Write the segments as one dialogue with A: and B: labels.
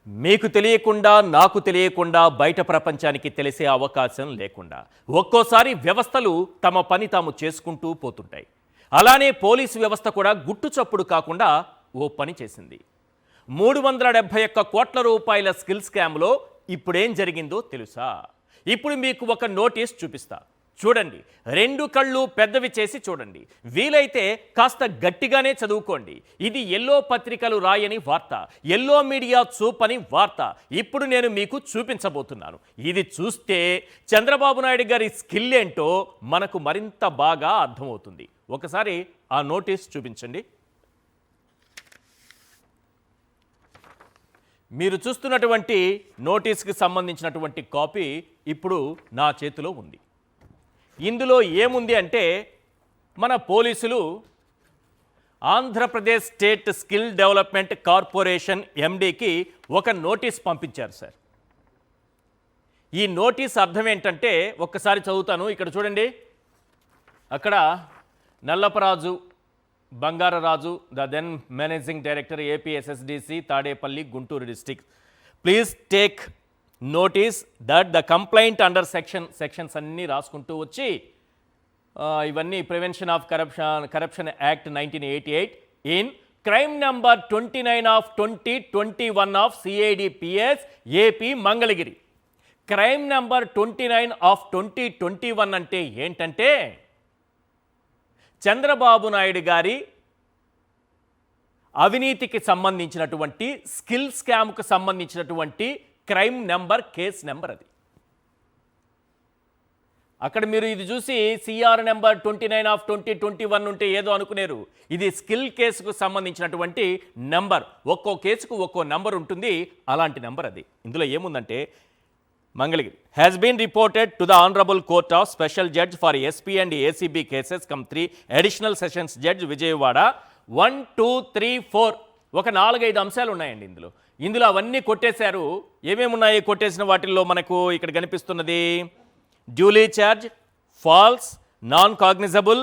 A: మీకు తెలియకుండా నాకు తెలియకుండా బయట ప్రపంచానికి తెలిసే అవకాశం లేకుండా ఒక్కోసారి వ్యవస్థలు తమ పని తాము చేసుకుంటూ పోతుంటాయి. అలానే పోలీసు వ్యవస్థ కూడా గుట్టుచప్పుడు కాకుండా ఓ పని చేసింది. 371 కోట్ల రూపాయల స్కిల్ స్కామ్లో ఇప్పుడేం జరిగిందో తెలుసా? ఇప్పుడు మీకు ఒక నోటీస్ చూపిస్తా, చూడండి. 2 కళ్ళు పెద్దవి చేసి చూడండి. వీలైతే కాస్త గట్టిగానే చదువుకోండి. ఇది ఎల్లో పత్రికలు రాయని వార్త, ఎల్లో మీడియా చూపని వార్త. ఇప్పుడు నేను మీకు చూపించబోతున్నాను. ఇది చూస్తే చంద్రబాబు నాయుడు గారి స్కిల్ ఏంటో మనకు మరింత బాగా అర్థమవుతుంది. ఒకసారి ఆ నోటీస్ చూపించండి. మీరు చూస్తున్నటువంటి నోటీస్కి సంబంధించినటువంటి కాపీ ఇప్పుడు నా చేతిలో ఉంది. ఇందులో ఏముంది అంటే, మన పోలీసులు Andhra Pradesh state skill development corporation ఎండీకి ఒక నోటీస్ పంపించారు సార్. ఈ నోటీస్ అర్థం ఏంటంటే ఒక్కసారి చదువుతాను. ఇక్కడ చూడండి, అక్కడ Nallaparaju Bangararaju, the then managing director APSSDC Tadepalli Guntur district, please take notice that the complaint under sections అన్నీ రాసుకుంటూ వచ్చి ఇవన్నీ prevention of corruption act 1988 in crime number 29 of 2021 of CIDPS AP Mangalagiri. Crime number 29 of 2021 అంటే ఏంటంటే, చంద్రబాబు నాయుడు గారి అవినీతికి సంబంధించినటువంటి స్కిల్ స్కామ్కు సంబంధించినటువంటి క్రైమ్ నెంబర్, కేస్ నెంబర్ అది. అక్కడ మీరు ఇది చూసి సిఆర్ నెంబర్ 29 ఆఫ్ 2021 ఉంటే ఏదో అనుకునేరు. ఇది స్కిల్ కేసుకు సంబంధించినటువంటి నెంబర్. ఒక్కో కేసుకు ఒక్కో నెంబర్ ఉంటుంది, అలాంటి నెంబర్ అది. ఇందులో ఏముందంటే, Mangalagiri has been reported to the Honorable Court of Special Judge for SP and ACB cases come 3 additional sessions judge Vijayawada 1, 2, 3, 4 ఒక 4-5 అంశాలు ఉన్నాయండి ఇందులో అవన్నీ కొట్టేశారు. ఏమేమి ఉన్నాయి కొట్టేసిన వాటిల్లో మనకు ఇక్కడ కనిపిస్తున్నది? Duly charge, false, non cognizable,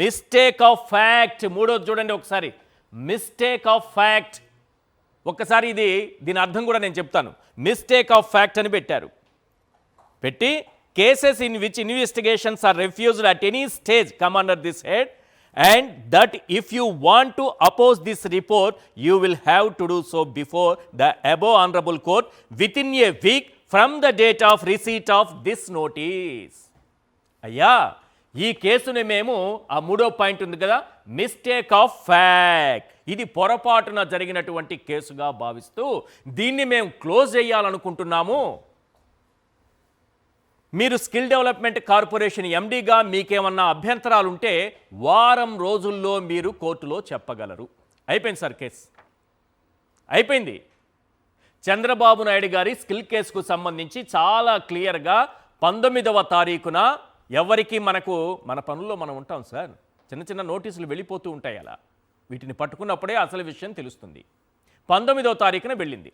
A: mistake of fact. మూడోది చూడండి ఒకసారి, మిస్టేక్ ఆఫ్ ఫ్యాక్ట్. ఒక్కసారి దీని అర్థం కూడా నేను చెప్తాను. మిస్టేక్ ఆఫ్ ఫ్యాక్ట్ అని పెట్టి cases in which investigations are refused at any stage come under this head and that if you want to oppose this report you will have to do so before the above honorable court within a week from the date of receipt of this notice. అయ్యా, ఈ కేసుని మేము ఆ మూడో point ఉంది కదా, mistake of fact, ఇది పొరపాటున జరిగినటువంటి కేసుగా భావిస్తూ దీన్ని మేము క్లోజ్ చేయాలనుకుంటున్నాము. మీరు స్కిల్ డెవలప్మెంట్ కార్పొరేషన్ ఎండీగా మీకేమన్నా అభ్యంతరాలు ఉంటే వారం రోజుల్లో మీరు కోర్టులో చెప్పగలరు. అయిపోయింది సార్, కేసు అయిపోయింది. చంద్రబాబు నాయుడు గారి స్కిల్ కేసుకు సంబంధించి చాలా క్లియర్గా 19వ తారీఖున ఎవరికి మన పనుల్లో మనం ఉంటాం సార్, చిన్న చిన్న నోటీసులు వెళ్ళిపోతూ ఉంటాయి. అలా వీటిని పట్టుకున్నప్పుడే అసలు విషయం తెలుస్తుంది. 19వ తారీఖున వెళ్ళింది.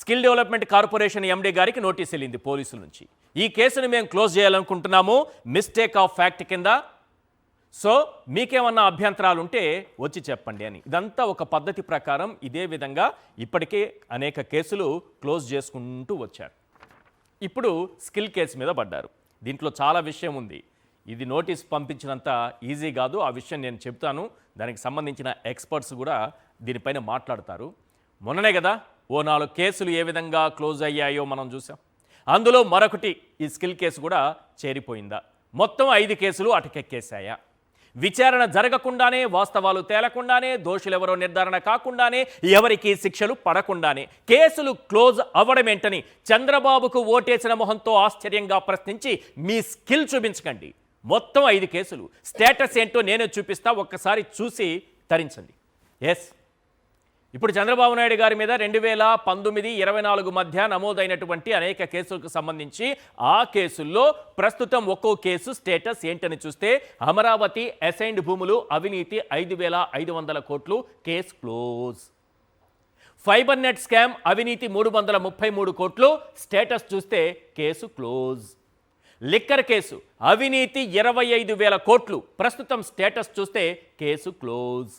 A: స్కిల్ డెవలప్మెంట్ కార్పొరేషన్ ఎండీ గారికి నోటీస్ వెళ్ళింది పోలీసుల నుంచి. ఈ కేసును మేము క్లోజ్ చేయాలనుకుంటున్నాము మిస్టేక్ ఆఫ్ ఫ్యాక్ట్ కింద. సో మీకేమన్నా అభ్యంతరాలు ఉంటే వచ్చి చెప్పండి అని. ఇదంతా ఒక పద్ధతి ప్రకారం ఇదే విధంగా ఇప్పటికే అనేక కేసులు క్లోజ్ చేసుకుంటూ వచ్చారు. ఇప్పుడు స్కిల్ కేసు మీద పడ్డారు. దీంట్లో చాలా విషయం ఉంది. ఇది నోటీస్ పంపించినంత ఈజీ కాదు. ఆ విషయం నేను చెప్తాను. దానికి సంబంధించిన ఎక్స్పర్ట్స్ కూడా దీనిపైన మాట్లాడతారు. మొన్ననే కదా ఓ 4 కేసులు ఏ విధంగా క్లోజ్ అయ్యాయో మనం చూసాం. అందులో మరొకటి ఈ స్కిల్ కేసు కూడా చేరిపోయిందా? మొత్తం 5 కేసులు అటకెక్కేశాయా? విచారణ జరగకుండానే, వాస్తవాలు తేలకుండానే, దోషులెవరో నిర్ధారణ కాకుండానే, ఎవరికి శిక్షలు పడకుండానే కేసులు క్లోజ్ అవ్వడమేంటని చంద్రబాబుకు ఓటేసిన మొహంతో ఆశ్చర్యంగా ప్రశ్నించి మీ స్కిల్ చూపించకండి. మొత్తం 5 కేసులు. స్టేటస్ ఏంటో నేనే చూపిస్తా, ఒక్కసారి చూసి తరించండి. ఎస్, ఇప్పుడు చంద్రబాబు నాయుడు గారి మీద 2019-24 మధ్య నమోదైనటువంటి అనేక కేసులకు సంబంధించి ఆ కేసుల్లో ప్రస్తుతం ఒక్కో కేసు స్టేటస్ ఏంటని చూస్తే, అమరావతి అసైన్డ్ భూములు అవినీతి 5,500 కోట్లు, case close. Fibre net scam అవినీతి 333 కోట్లు, స్టేటస్ చూస్తే కేసు క్లోజ్. లిక్కర్ కేసు అవినీతి 25,000 కోట్లు, ప్రస్తుతం స్టేటస్ చూస్తే కేసు క్లోజ్.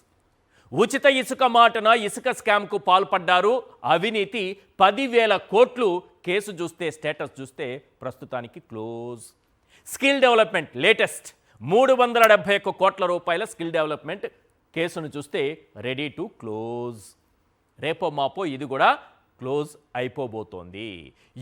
A: ఉచిత ఇసుక మాటన ఇసుక స్కామ్కు పాల్పడ్డారు, అవినీతి 10,000 కోట్లు. కేసు చూస్తే స్టేటస్ చూస్తే ప్రస్తుతానికి క్లోజ్. స్కిల్ డెవలప్మెంట్ లేటెస్ట్ 371 కోట్ల రూపాయల స్కిల్ డెవలప్మెంట్ కేసును చూస్తే రెడీ టు క్లోజ్. రేపో మాపో ఇది కూడా క్లోజ్ అయిపోబోతోంది.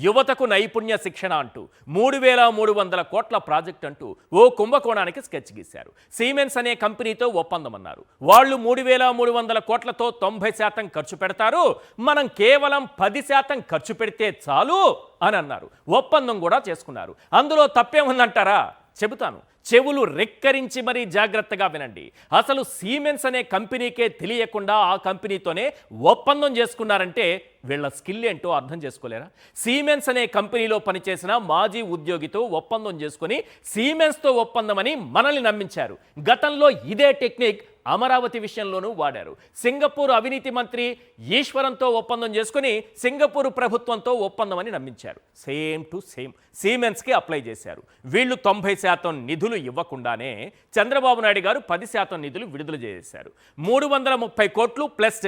A: యువతకు నైపుణ్య శిక్షణ అంటూ 3,300 కోట్ల ప్రాజెక్ట్ అంటూ ఓ కుంభకోణానికి స్కెచ్ గీశారు. సిమెన్స్ అనే కంపెనీతో ఒప్పందం అన్నారు. వాళ్ళు 3,300 కోట్లతో 90% ఖర్చు పెడతారు, మనం కేవలం 10% ఖర్చు పెడితే చాలు అని అన్నారు. ఒప్పందం కూడా చేసుకున్నారు. అందులో తప్పేముందంటారా? చెబుతాను, చెవులు రెక్కరించి మరీ జాగ్రత్తగా వినండి. అసలు సిమెన్స్ అనే కంపెనీకే తెలియకుండా ఆ కంపెనీతోనే ఒప్పందం చేసుకున్నారంటే వీళ్ళ స్కిల్ ఏంటో అర్థం చేసుకోలేరా? సిమెన్స్ అనే కంపెనీలో పనిచేసిన మాజీ ఉద్యోగితో ఒప్పందం చేసుకుని సిమెన్స్తో ఒప్పందం అని మనల్ని నమ్మించారు. గతంలో ఇదే టెక్నిక్ అమరావతి విషయంలోనూ వాడారు. సింగపూర్ అవినీతి మంత్రి ఈశ్వరంతో ఒప్పందం చేసుకుని సింగపూర్ ప్రభుత్వంతో ఒప్పందం అని నమ్మించారు. సేమ్ టు సేమ్ సిమెన్స్కి అప్లై చేశారు. వీళ్ళు 90% నిధులు ఇవ్వకుండానే చంద్రబాబు నాయుడు గారు 10% నిధులు విడుదల చేశారు. 330 కోట్లు ప్లస్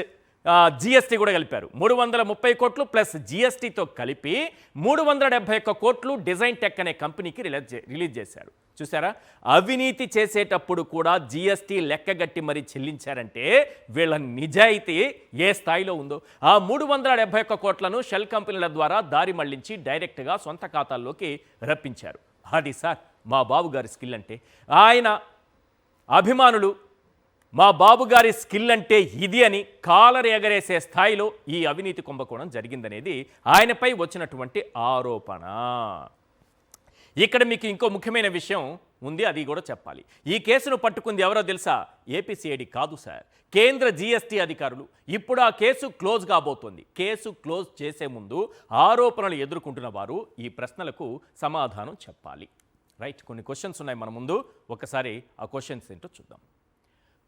A: జిఎస్టీ కూడా కలిపారు. 330 కోట్లు ప్లస్ జిఎస్టీతో కలిపి 371 కోట్లు డిజైన్ టెక్ అనే కంపెనీకి రిలీజ్ చేశారు. చూసారా? అవినీతి చేసేటప్పుడు కూడా జిఎస్టీ లెక్కగట్టి మరి చెల్లించారంటే వీళ్ళ నిజాయితీ ఏ స్థాయిలో ఉందో. ఆ 371 కోట్లను షెల్ కంపెనీల ద్వారా దారి మళ్లించి డైరెక్ట్గా సొంత ఖాతాల్లోకి రప్పించారు. అది సార్ మా బాబు గారి స్కిల్ అంటే. ఆయన అభిమానులు మా బాబు గారి స్కిల్ అంటే ఇది అని కాలర్ ఎగరేసే స్థాయిలో ఈ అవినీతి కుంభకోణం జరిగిందనేది ఆయనపై వచ్చినటువంటి ఆరోపణ. ఇక్కడ మీకు ఇంకో ముఖ్యమైన విషయం ఉంది, అది కూడా చెప్పాలి. ఈ కేసును పట్టుకుంది ఎవరో తెలుసా? ఏపీసీఐడి కాదు సార్, కేంద్ర జీఎస్టీ అధికారులు. ఇప్పుడు ఆ కేసు క్లోజ్ కాబోతోంది. కేసు క్లోజ్ చేసే ముందు ఆరోపణలు ఎదుర్కొంటున్న వారు ఈ ప్రశ్నలకు సమాధానం చెప్పాలి. రైట్, కొన్ని క్వశ్చన్స్ ఉన్నాయి మన ముందు. ఒకసారి ఆ క్వశ్చన్స్ ఏంటో చూద్దాం.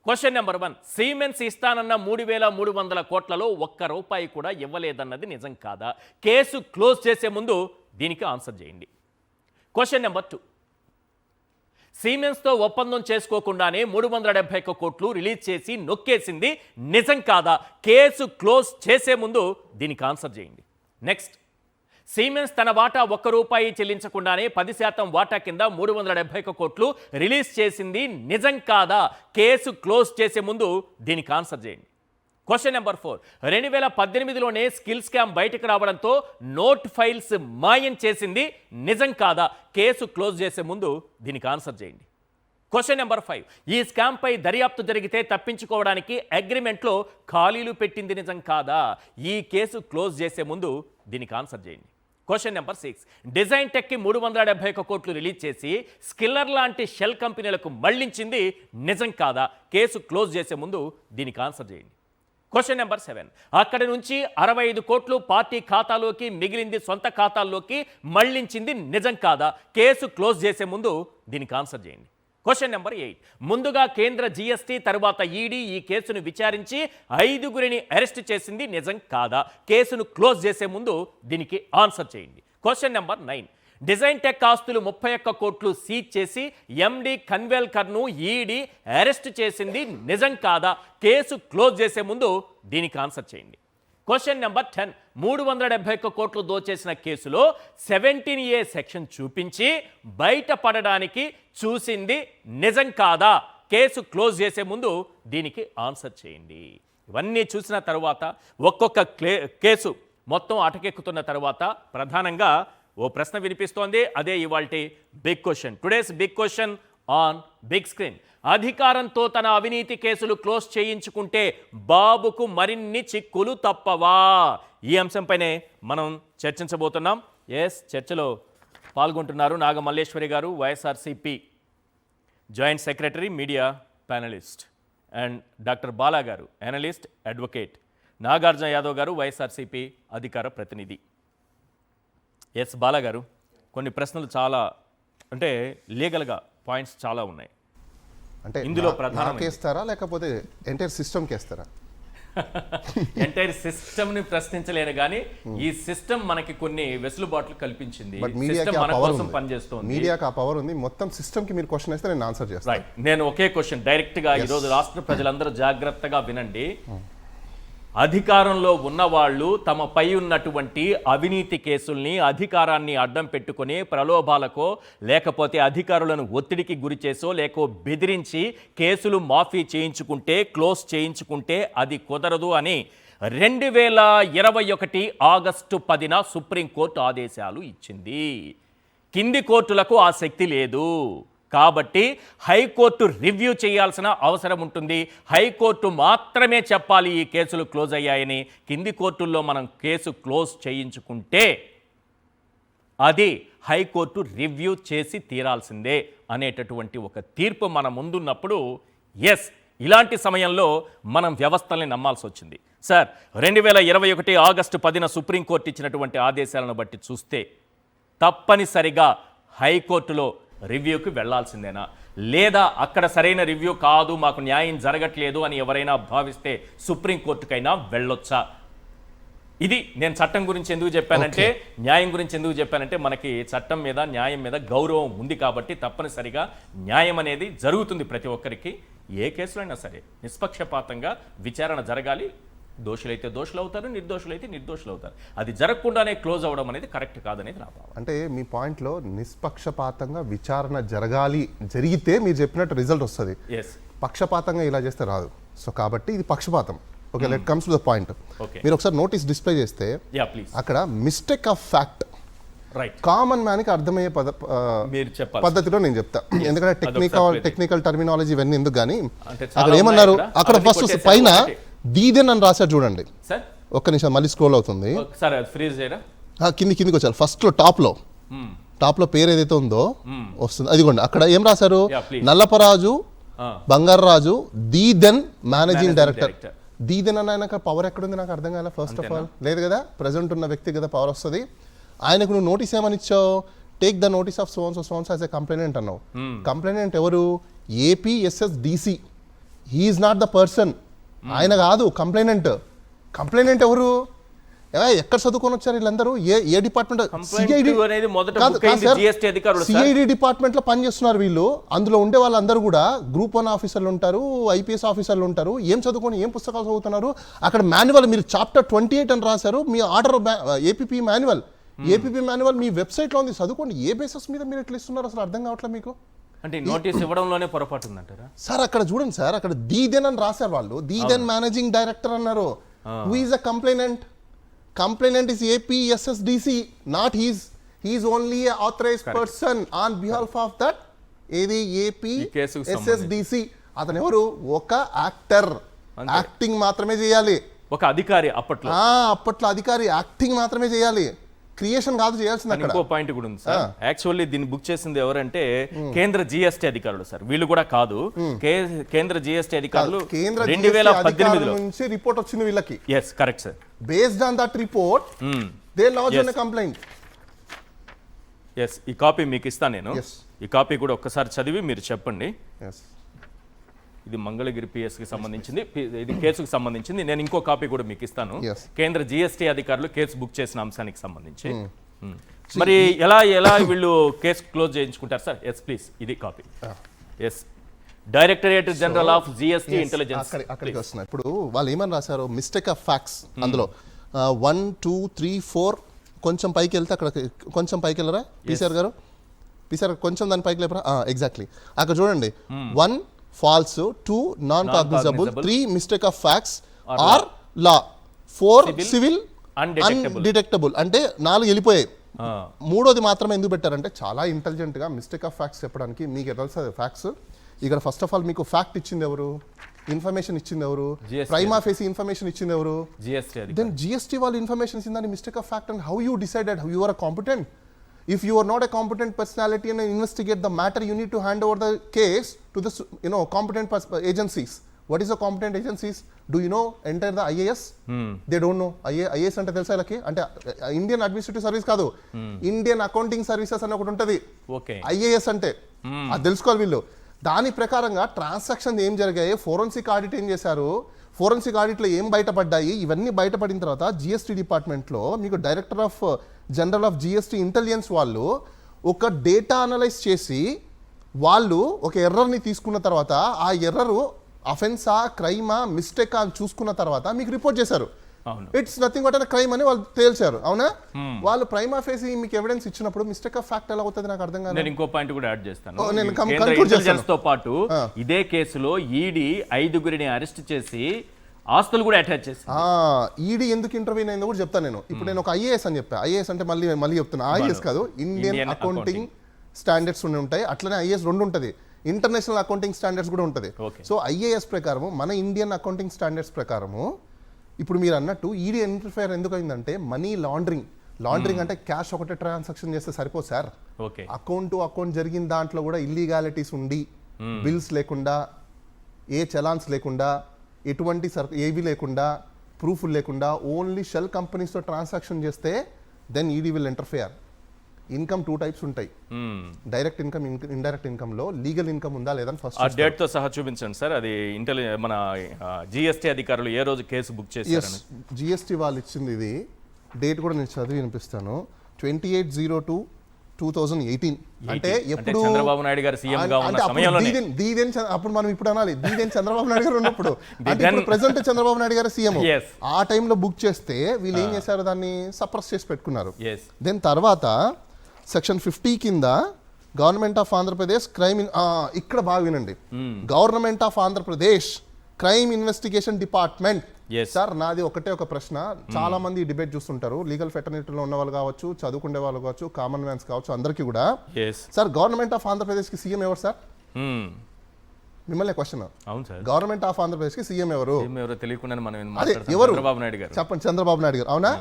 A: క్వశ్చన్ నెంబర్ 1, సిమెన్స్ ఇస్తానన్న 3,300 కోట్లలో ఒక్క రూపాయి కూడా ఇవ్వలేదన్నది నిజం కాదా? కేసు క్లోజ్ చేసే ముందు దీనికి ఆన్సర్ చేయండి. క్వశ్చన్ నెంబర్ 2, సిమెన్స్తో ఒప్పందం చేసుకోకుండానే 371 కోట్లు రిలీజ్ చేసి నొక్కేసింది నిజం కాదా? కేసు క్లోజ్ చేసే ముందు దీనికి ఆన్సర్ చేయండి. నెక్స్ట్, సిమెన్స్ తన వాటా 1 రూపాయి చెల్లించకుండానే 10% వాటా కింద 371 కోట్లు రిలీజ్ చేసింది నిజం కాదా? కేసు క్లోజ్ చేసే ముందు దీనికి ఆన్సర్ చేయండి. క్వశ్చన్ నెంబర్ 4, 2018లోనే స్కిల్ స్కామ్ బయటకు రావడంతో నోట్ ఫైల్స్ మాయం చేసింది నిజం కాదా? కేసు క్లోజ్ చేసే ముందు దీనికి ఆన్సర్ చేయండి. క్వశ్చన్ నెంబర్ 5, ఈ స్కామ్పై దర్యాప్తు జరిగితే తప్పించుకోవడానికి అగ్రిమెంట్లో ఖాళీలు పెట్టింది నిజం కాదా? ఈ కేసు క్లోజ్ చేసే ముందు దీనికి ఆన్సర్ చేయండి. క్వశ్చన్ నెంబర్ 6, డిజైన్ టెక్కి 371 కోట్లు రిలీజ్ చేసి స్కిల్లర్ లాంటి షెల్ కంపెనీలకు మళ్లించింది నిజం కాదా? కేసు క్లోజ్ చేసే ముందు దీనికి ఆన్సర్ చేయండి. క్వశ్చన్ నెంబర్ 7, అక్కడి నుంచి 65 కోట్లు పార్టీ ఖాతాలోకి మిగిలింది సొంత ఖాతాల్లోకి మళ్లించింది నిజం కాదా? కేసు క్లోజ్ చేసే ముందు దీనికి ఆన్సర్ చేయండి. క్వశ్చన్ నెంబర్ 8, ముందుగా కేంద్ర జీఎస్టీ తర్వాత ఈడీ ఈ కేసును విచారించి 5గురిని అరెస్ట్ చేసింది నిజం కాదా? కేసును క్లోజ్ చేసే ముందు దీనికి ఆన్సర్ చేయండి. క్వశ్చన్ నెంబర్ 9, డిజైన్ టెక్ ఆస్తులు 31 కోట్లు సీజ్ చేసి ఎండి కన్వేల్కర్ను ఈడీ అరెస్ట్ చేసింది నిజం కాదా? కేసు క్లోజ్ చేసే ముందు దీనికి ఆన్సర్ చేయండి. క్వశ్చన్ నెంబర్ 10, 371 కోట్లు దోచేసిన కేసులో 17A సెక్షన్ చూపించి బయటపడడానికి చూసింది నిజం కాదా? కేసు క్లోజ్ చేసే ముందు దీనికి ఆన్సర్ చేయండి. ఇవన్నీ చూసిన తర్వాత ఒక్కొక్క కేసు మొత్తం అటకెక్కుతున్న తర్వాత ప్రధానంగా ఓ ప్రశ్న వినిపిస్తోంది. అదే ఇవాల్టి big question. Today's big question on big screen. అధికారంతో తన అవినీతి కేసులు క్లోజ్ చేయించుకుంటే బాబుకు మరిన్ని చిక్కులు తప్పవా? ఈ అంశంపైనే మనం చర్చించబోతున్నాం. చర్చలో పాల్గొంటున్నారు నాగమల్లేశ్వరి గారు, YSRCP joint secretary, media panellist, and doctor Bala గారు, అనలిస్ట్, అడ్వకేట్, నాగార్జున యాదవ్ గారు, వైఎస్ఆర్సీపీ అధికార ప్రతినిధి. బాలా గారు, కొన్ని ప్రశ్నలు చాలా అంటే లీగల్గా పాయింట్స్ చాలా ఉన్నాయి.
B: అంటే
A: ఇందులో ప్రధానం
B: కేస్తారా లేకపోతే ఎంటైర్ సిస్టమ్కి వేస్తారా?
A: ఎంటైర్ సిస్టమ్ ని ప్రశ్నించలేను కానీ ఈ సిస్టమ్ మనకి కొన్ని వెసులుబాట్లు కల్పించింది. సిస్టమ్ మన కోసం పనిచేస్తుంది.
B: మీడియాకి ఆ పవర్ ఉంది. మొత్తం సిస్టమ్ కి మీరు క్వశ్చన్ వేస్తే నేను ఆన్సర్ చేస్తాను.
A: రైట్, నేను ఒకే క్వశ్చన్ డైరెక్ట్ గా ఈరోజు రాష్ట్ర ప్రజలందరూ జాగ్రత్తగా వినండి. అధికారంలో ఉన్నవాళ్ళు తమపై ఉన్నటువంటి అవినీతి కేసుల్ని అధికారాన్ని అడ్డం పెట్టుకుని ప్రలోభాలకో లేకపోతే అధికారులను ఒత్తిడికి గురి చేసో లేకో బెదిరించి కేసులు మాఫీ చేయించుకుంటే క్లోజ్ చేయించుకుంటే అది కుదరదు అని 2021 ఆగస్టు 10న సుప్రీంకోర్టు ఆదేశాలు ఇచ్చింది. కింది కోర్టులకు ఆ శక్తి లేదు కాబట్టి హైకోర్టు రివ్యూ చేయాల్సిన అవసరం ఉంటుంది. హైకోర్టు మాత్రమే చెప్పాలి ఈ కేసులు క్లోజ్ అయ్యాయని. కింది కోర్టుల్లో మనం కేసు క్లోజ్ చేయించుకుంటే అది హైకోర్టు రివ్యూ చేసి తీరాల్సిందే అనేటటువంటి ఒక తీర్పు మన ముందున్నప్పుడు ఎస్ ఇలాంటి సమయంలో మనం వ్యవస్థల్ని నమ్మాల్సి వచ్చింది. సార్ 2021 ఆగస్టు 10న సుప్రీంకోర్టు ఇచ్చినటువంటి ఆదేశాలను బట్టి చూస్తే తప్పనిసరిగా హైకోర్టులో రివ్యూకి వెళ్లాల్సిందేనా, లేదా అక్కడ సరైన రివ్యూ కాదు మాకు న్యాయం జరగట్లేదు అని ఎవరైనా భావిస్తే సుప్రీంకోర్టుకైనా వెళ్ళొచ్చా? ఇది నేను చట్టం గురించి ఎందుకు చెప్పానంటే, న్యాయం గురించి ఎందుకు చెప్పానంటే మనకి చట్టం మీద న్యాయం మీద గౌరవం ఉంది కాబట్టి తప్పనిసరిగా న్యాయం అనేది జరుగుతుంది ప్రతి ఒక్కరికి. ఏ కేసులో అయినా సరే నిష్పక్షపాతంగా విచారణ జరగాలి. దోషులైతే దోషులు అవుతారు, నిర్దోషులైతే నిర్దోషులు అవుతారు. అది జరగకుండానే క్లోజ్ అవ్వడం అనేది కరెక్ట్ కాదనేది నా భావన.
B: అంటే మీ పాయింట్లో నిష్పక్షపాతంగా విచారణ జరిగితే మీరు చెప్పినట్టు రిజల్ట్ వస్తుంది. పక్షపాతంగా ఇలా చేస్తే రాదు. సో కాబట్టి ఇది పక్షపాతం. Okay, let comes to the point. మీరు ఒకసారి నోటీస్ డిస్ప్లే చేస్తే అక్కడ mistake of fact common man కి అర్థమయ్యే పద్ధతిలో నేను చెప్తా. ఎందుకంటే టెక్నికల్ టర్మినాలజీ ఇవన్నీ ఎందుకు కానీ అక్కడ ఏమన్నారు, అక్కడ ఫస్ట్ పైన దీదెన్ అని రాశారు చూడండి. ఒక్క నిమిషం మళ్ళీ స్క్రోల్ అవుతుంది. కిందికి వచ్చారు. ఫస్ట్ లో టాప్ లో పేరు ఏదైతే ఉందో వస్తుంది. అదిగోండి అక్కడ ఏం రాశారు, నల్లపరాజు బంగారరాజు దీదెన్ మేనేజింగ్ డైరెక్టర్. దీదెన్ అని ఆయనకు పవర్ ఎక్కడుంది నాకు అర్థం కాలే. ఫస్ట్ ఆఫ్ ఆల్ లేదు కదా, ప్రెసెంట్ ఉన్న వ్యక్తి కదా పవర్ వస్తుంది. ఆయనకు నువ్వు నోటీస్ ఏమని ఇచ్చావు, take the notice of sons as a complainant అన్నావు. కంప్లైనెంట్ ఎవరు, APSSDC. He is not the person, ఆయన కాదు కంప్లైనెంట్. కంప్లైనెంట్ ఎవరు, ఎక్కడ చదువుకొని వచ్చారు వీళ్ళందరూ, ఏ డిపార్ట్మెంట్, సిఐడి డిపార్ట్మెంట్ లో పనిచేస్తున్నారు వీళ్ళు. అందులో ఉండే వాళ్ళందరూ కూడా గ్రూప్ 1 ఆఫీసర్లు ఉంటారు, ఐపీఎస్ ఆఫీసర్లు ఉంటారు. ఏం చదువుకొని ఏం పుస్తకాలు చదువుతున్నారు. అక్కడ మాన్యువల్ మీరు చాప్టర్ 28 అని రాశారు. మీ ఆర్డర్ ఏపీపీ మాన్యువల్ మీ వెబ్సైట్ లో ఉంది, చదువుకోండి. ఏ బేసిస్ మీద మీరు ఎట్లా ఇస్తున్నారు అసలు అర్థం కావట్లేదు మీకు.
A: అంటే నోటీస్ ఇవ్వడంలోనే పొరపాటు ఉందంటారా
B: సార్? అక్కడ చూడండి సార్, అక్కడ దీదెన్ అని రాశారు వాళ్ళు, దీదెన్ మేనేజింగ్ డైరెక్టర్ అన్నారు. Who is a complainant? Complainant is APSSDC, not he is only a authorized person on behalf of that ఏది ఏపీఎస్ఎస్డిసి. అతను ఎవరు, ఒక యాక్టర్, యాక్టింగ్ మాత్రమే చేయాలి.
A: ఒక అధికారి, అప్పట్లో
B: అధికారి యాక్టింగ్ మాత్రమే చేయాలి, క్రియేషన్ కాదు చేయాల్సింది. అక్కడ
A: ఇంకో పాయింట్ కూడా ఉంది సార్. యాక్చువల్లీ దీన్ని బుక్ చేసింది ఎవరంటే కేంద్ర జిఎస్టీ అధికారులు సార్. వీళ్ళు కూడా కాదు, కేంద్ర జిఎస్టీ అధికారులు 2018లో
B: నుంచి రిపోర్ట్ వచ్చింది వీళ్ళకి.
A: Yes correct sir.
B: Based on that report they launch a complaint.
A: Yes, ఈ కాపీ మీకు ఇస్తాను నేను. ఈ కాపీ కూడా ఒక్కసారి చదివి మీరు చెప్పండి. ఇది మంగళగిరి పిఎస్కి సంబంధించింది, ఇది కేసుకు సంబంధించింది. నేను ఇంకో కాపీ కూడా మీకు ఇస్తాను. కేంద్ర జిఎస్టీ అధికారులు కేసు బుక్ చేసిన అంశానికి సంబంధించి. మరి ఎలా వీళ్ళు కేసు క్లోజ్ చేయించుకుంటారు సార్? ఎస్ ప్లీజ్, ఇది copy. Yes, directorate general of GST intelligence.
B: అక్కడికి వస్తున్నా. ఇప్పుడు వాళ్ళు ఏమని రాశారు, మిస్టేక్ ఆఫ్ ఫ్యాక్ట్స్. అందులో 1 2 3 4 కొంచెం పైకి వెళ్తే, అక్కడ కొంచెం పైకి వెళ్ళరా పీసీఆర్ గారు, కొంచెం దాని పైకి లేపరా. ఎగ్జాక్ట్లీ అక్కడ చూడండి. 1 false, 2 non-cognizable, 3 mistake of facts or law, 4 civil undetectable. అంటే 4 వెళ్ళిపోయాయి. మూడోది మాత్రమే ఎందుకు పెట్టారంటే చాలా ఇంటెలిజెంట్ గా మిస్టేక్ ఆఫ్ ఫ్యాక్ట్స్ చెప్పడానికి. మీకు తెలుసా ఫ్యాక్ట్స్? ఇక్కడ ఫస్ట్ ఆఫ్ ఆల్ మీకు ఫ్యాక్ట్ ఇచ్చింది ఎవరు, ఇన్ఫర్మేషన్ ఇచ్చింది ఎవరు, ప్రైమా ఫేసి ఇన్ఫర్మేషన్ ఇచ్చింది ఎవరు, దెన్ జిఎస్టీ వాళ్ళు ఇన్ఫర్మేషన్ ఇచ్చిందని mistake of fact. And how you decided you are competent? If you are not a competent personality and investigate the matter, you need to hand over the case to the competent agencies. What is the competent agencies? Do you know enter the IAS? They don't know. IAS అంటే తెలుసా వీళ్ళకి? అంటే Indian administrative service కాదు, Indian accounting services అని ఒకటి ఉంటుంది. IAS అంటే అది తెలుసుకోవాలి వీళ్ళు. దాని ప్రకారంగా ట్రాన్సాక్షన్ ఏం జరిగాయి, ఫోరెన్సిక్ ఆడిట్ ఏం చేశారు, ఫోరెన్సిక్ ఆడిట్లో ఏం బయటపడ్డాయి, ఇవన్నీ బయటపడిన తర్వాత జిఎస్టీ డిపార్ట్మెంట్లో మీకు director of general of GST intelligence వాళ్ళు ఒక డేటా అనలైజ్ చేసి వాళ్ళు ఒక ఎర్రర్ని తీసుకున్న తర్వాత ఆ ఎర్రరు అఫెన్సా క్రైమా మిస్టేకా అని చూసుకున్న తర్వాత మీకు రిపోర్ట్ చేశారు. ఇట్స్ నథింగ్ బట్ క్రైమ్ అని వాళ్ళు తేల్చారు. అవునా? వాళ్ళు ప్రైమా ఫేసి మీకు ఎవిడెన్స్ ఇచ్చినప్పుడు మిస్టేక్ ఆఫ్ ఫ్యాక్ట్ ఎలా అవుతుంది నాకు అర్థం కాదు.
A: నేను ఇంకో పాయింట్ కూడా యాడ్ చేస్తాను. కేంద్ర ఇంటెలిజెన్స్ తో పాటు ఇదే కేసులో ఈడీ 5గురిని అరెస్ట్ చేసి ఆస్తులు కూడా అటాచ్ చేసి
B: ఈడీ ఎందుకు ఇంటర్వ్యూన్ అయిందో కూడా చెప్తాను నేను. ఇప్పుడు నేను ఒక ఐఏఎస్ అని చెప్పా. ఐఏఎస్ అంటే మళ్ళీ చెప్తున్నా, ఐఏఎస్ కాదు, ఇండియన్ అకౌంటింగ్ స్టాండర్డ్స్ ఉంటాయి. అట్లనే ఐఏఎస్ 2 ఉంటుంది, ఇంటర్నేషనల్ అకౌంటింగ్ స్టాండర్డ్స్ కూడా ఉంటుంది. సో ఐఏఎస్ ప్రకారము మన ఇండియన్ అకౌంటింగ్ స్టాండర్డ్స్ ప్రకారము ఇప్పుడు మీరు అన్నట్టు ఈడీ ఇంటర్ఫేర్ ఎందుకు అయిందంటే మనీ లాండరింగ్ అంటే క్యాష్ ఒకటే ట్రాన్సాక్షన్ చేస్తే సరిపోదు సార్. అకౌంట్ టు అకౌంట్ జరిగిన దాంట్లో కూడా ఇల్లీగాలిటీస్ ఉండి బిల్స్ లేకుండా, ఏ చలాన్స్ లేకుండా, ఎటువంటి ఏవి లేకుండా, ప్రూఫ్ లేకుండా ఓన్లీ షెల్ కంపెనీస్తో ట్రాన్సాక్షన్ చేస్తే then ED will interfere. Income 2 types ఉంటాయి. డైరెక్ట్ ఇన్కమ్, ఇండైరెక్ట్ ఇన్కమ్ లో లీగల్ ఇన్కమ్ ఉందా లేదా ఫస్ట్
A: ఆ డేట్ తో సహా చూపించండి సార్. అది మన జిఎస్టీ అధికారులు ఏ రోజు కేసు బుక్ చేశారు?
B: జిఎస్టీ వాళ్ళు ఇచ్చింది ఇది డేట్ కూడా నేను చదివి వినిపిస్తాను. 28/02/2018. అంటే ఎప్పుడు
A: చంద్రబాబు నాయుడు గారు సీఎం గా ఉన్న సమయంలో
B: అప్పుడు మనం ఇప్పుడు అనాలి దీదేన్ చంద్రబాబు నాయుడు గారు ఉన్నప్పుడు. అంటే ఇప్పుడు ప్రెసెంట్ చంద్రబాబు నాయుడు గారు సీఎం. ఆ టైంలో బుక్ చేస్తే వీళ్ళు ఏం చేశారు, దాన్ని సప్రెస్ చేసి పెట్టుకున్నారు. దెన్ తర్వాత సెక్షన్ 50 కింద గవర్నమెంట్ ఆఫ్ ఆంధ్రప్రదేశ్ క్రైమ్, ఇక్కడ బాగా వినండి, government of Andhra Pradesh crime investigation department. Sir నాది ఒకటే ఒక ప్రశ్న, చాలా మంది డిబేట్ చూస్తుంటారు, లీగల్ ఫెటర్నిటీలో ఉన్న వాళ్ళు కావచ్చు, చదువుకునే వాళ్ళు కావచ్చు, కామన్ మ్యాన్స్ కావచ్చు, అందరికీ కూడా. సార్ గవర్నమెంట్ ఆఫ్ ఆంధ్రప్రదేశ్ కి సీఎం ఎవరు సార్? మిమ్మల్ని క్వశ్చన్. గవర్నమెంట్ ఆఫ్ ఆంధ్రప్రదేశ్ కి సీఎం ఎవరు? ఎవరు చెప్పండి. చంద్రబాబు నాయుడు గారు. అవునా?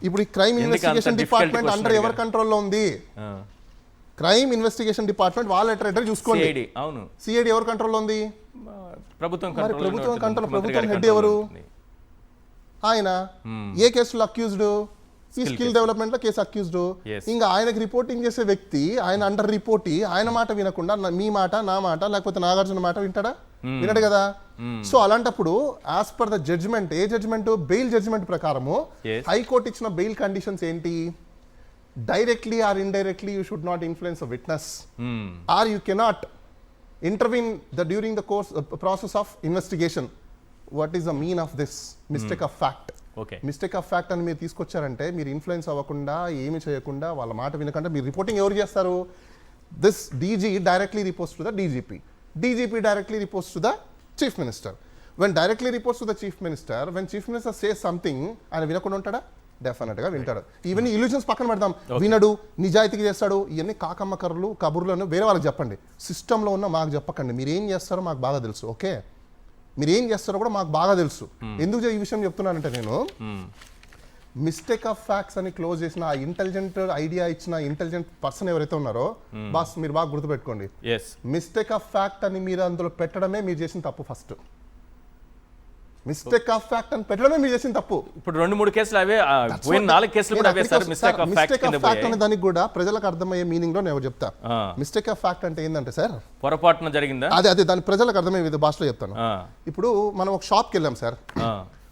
B: ఇప్పుడు ఈ క్రైమ్ ఇన్వెస్టిగేషన్ డిపార్ట్మెంట్ అండర్ ఎవరి కంట్రోల్లో ఉంది? క్రైమ్ ఇన్వెస్టిగేషన్ డిపార్ట్మెంట్ వాళ్ళ టెరిటరీ చూసుకోండి. అవును. సిఐడి ఎవరి కంట్రోల్లో ఉంది? ప్రభుత్వం కంట్రోల్. ప్రభుత్వం హెడ్ ఎవరు? ఆయన. ఏ కేసులో అక్యూజ్డ్? ఈ స్కిల్ డెవలప్మెంట్ లో కేసు అక్యూజ్డ్. ఇంకా ఆయనకి రిపోర్టింగ్ చేసే వ్యక్తి, ఆయన అండర్ రిపోర్టీ, ఆయన మాట వినకుండా మీ మాట, నా మాట, లేకపోతే నాగార్జున మాట వింటాడా? వినడు కదా. సో అలాంటప్పుడు యాజ్ పర్ ద జడ్జ్మెంట్, ఏ జడ్జ్మెంట్? బెయిల్ జడ్జ్మెంట్ ప్రకారము హైకోర్టు ఇచ్చిన బెయిల్ కండిషన్స్ ఏంటి? Directly or indirectly you should not influence a witness, or you cannot intervene during the course process of investigation. What is the mean of this? Mistake of fact. Mistake of fact అని మీరు తీసుకొచ్చారంటే మీరు influence అవ్వకుండా, ఏమి చేయకుండా, వాళ్ళ మాట వినకుండా మీరు రిపోర్టింగ్ ఎవరు చేస్తారు? This DG directly reports to the DGP, DGP directly reports to the chief minister. When directly reports to the chief minister, when chief minister says something, ఆయన వినకుండా ఉంటాడా? డెఫినెట్ గా వింటాడు. ఈవెన్ ఇల్యూజన్స్ పక్కన పెడదాం, వినడు, నిజాయితీగా చేస్తాడు, ఇవన్నీ కాకమ్మ కబుర్లను వేరే వాళ్ళకి చెప్పండి. సిస్టంలో ఉన్న మాకు చెప్పకండి. మీరు ఏం చేస్తారో మాకు బాగా తెలుసు. ఓకే, మీరు ఏం చేస్తారో కూడా మాకు బాగా తెలుసు. ఎందుకు ఈ విషయం చెప్తున్నానంటే, నేను మిస్టేక్ ఆఫ్ ఫ్యాక్ట్స్ అని క్లోజ్ చేసిన ఆ ఇంటెలిజెంట్ ఐడియా ఇచ్చిన ఇంటెలిజెంట్ పర్సన్ ఎవరైతే ఉన్నారో, బాస్ మీరు బాగా గుర్తుపెట్టుకోండి, మిస్టేక్ ఆఫ్ ఫ్యాక్ట్ అని మీరు అందులో పెట్టడమే మీరు చేసిన తప్పు. ఫస్ట్ మిస్టేక్ ఆఫ్ ఫ్యాక్ట్ అని పెట్టడమే మీరు చేసిన తప్పు.
A: ఇప్పుడు 2-3 కేసులు అవే, 4 కేసులు కూడా అవే సార్. మిస్టేక్ ఆఫ్ ఫ్యాక్ట్
B: అనే దానికి కూడా ప్రజలకు అర్థమయ్యే మీనింగ్ లో నేను చెప్తా. మిస్టేక్ ఆఫ్ ఫ్యాక్ట్ అంటే ఏంటంటే సార్,
A: పొరపాటున జరిగిందా,
B: అదే దాని ప్రజలకు అర్థమయ్యే భాషలో చెప్తాను. ఇప్పుడు మనం ఒక షాప్కి వెళ్ళాం సార్.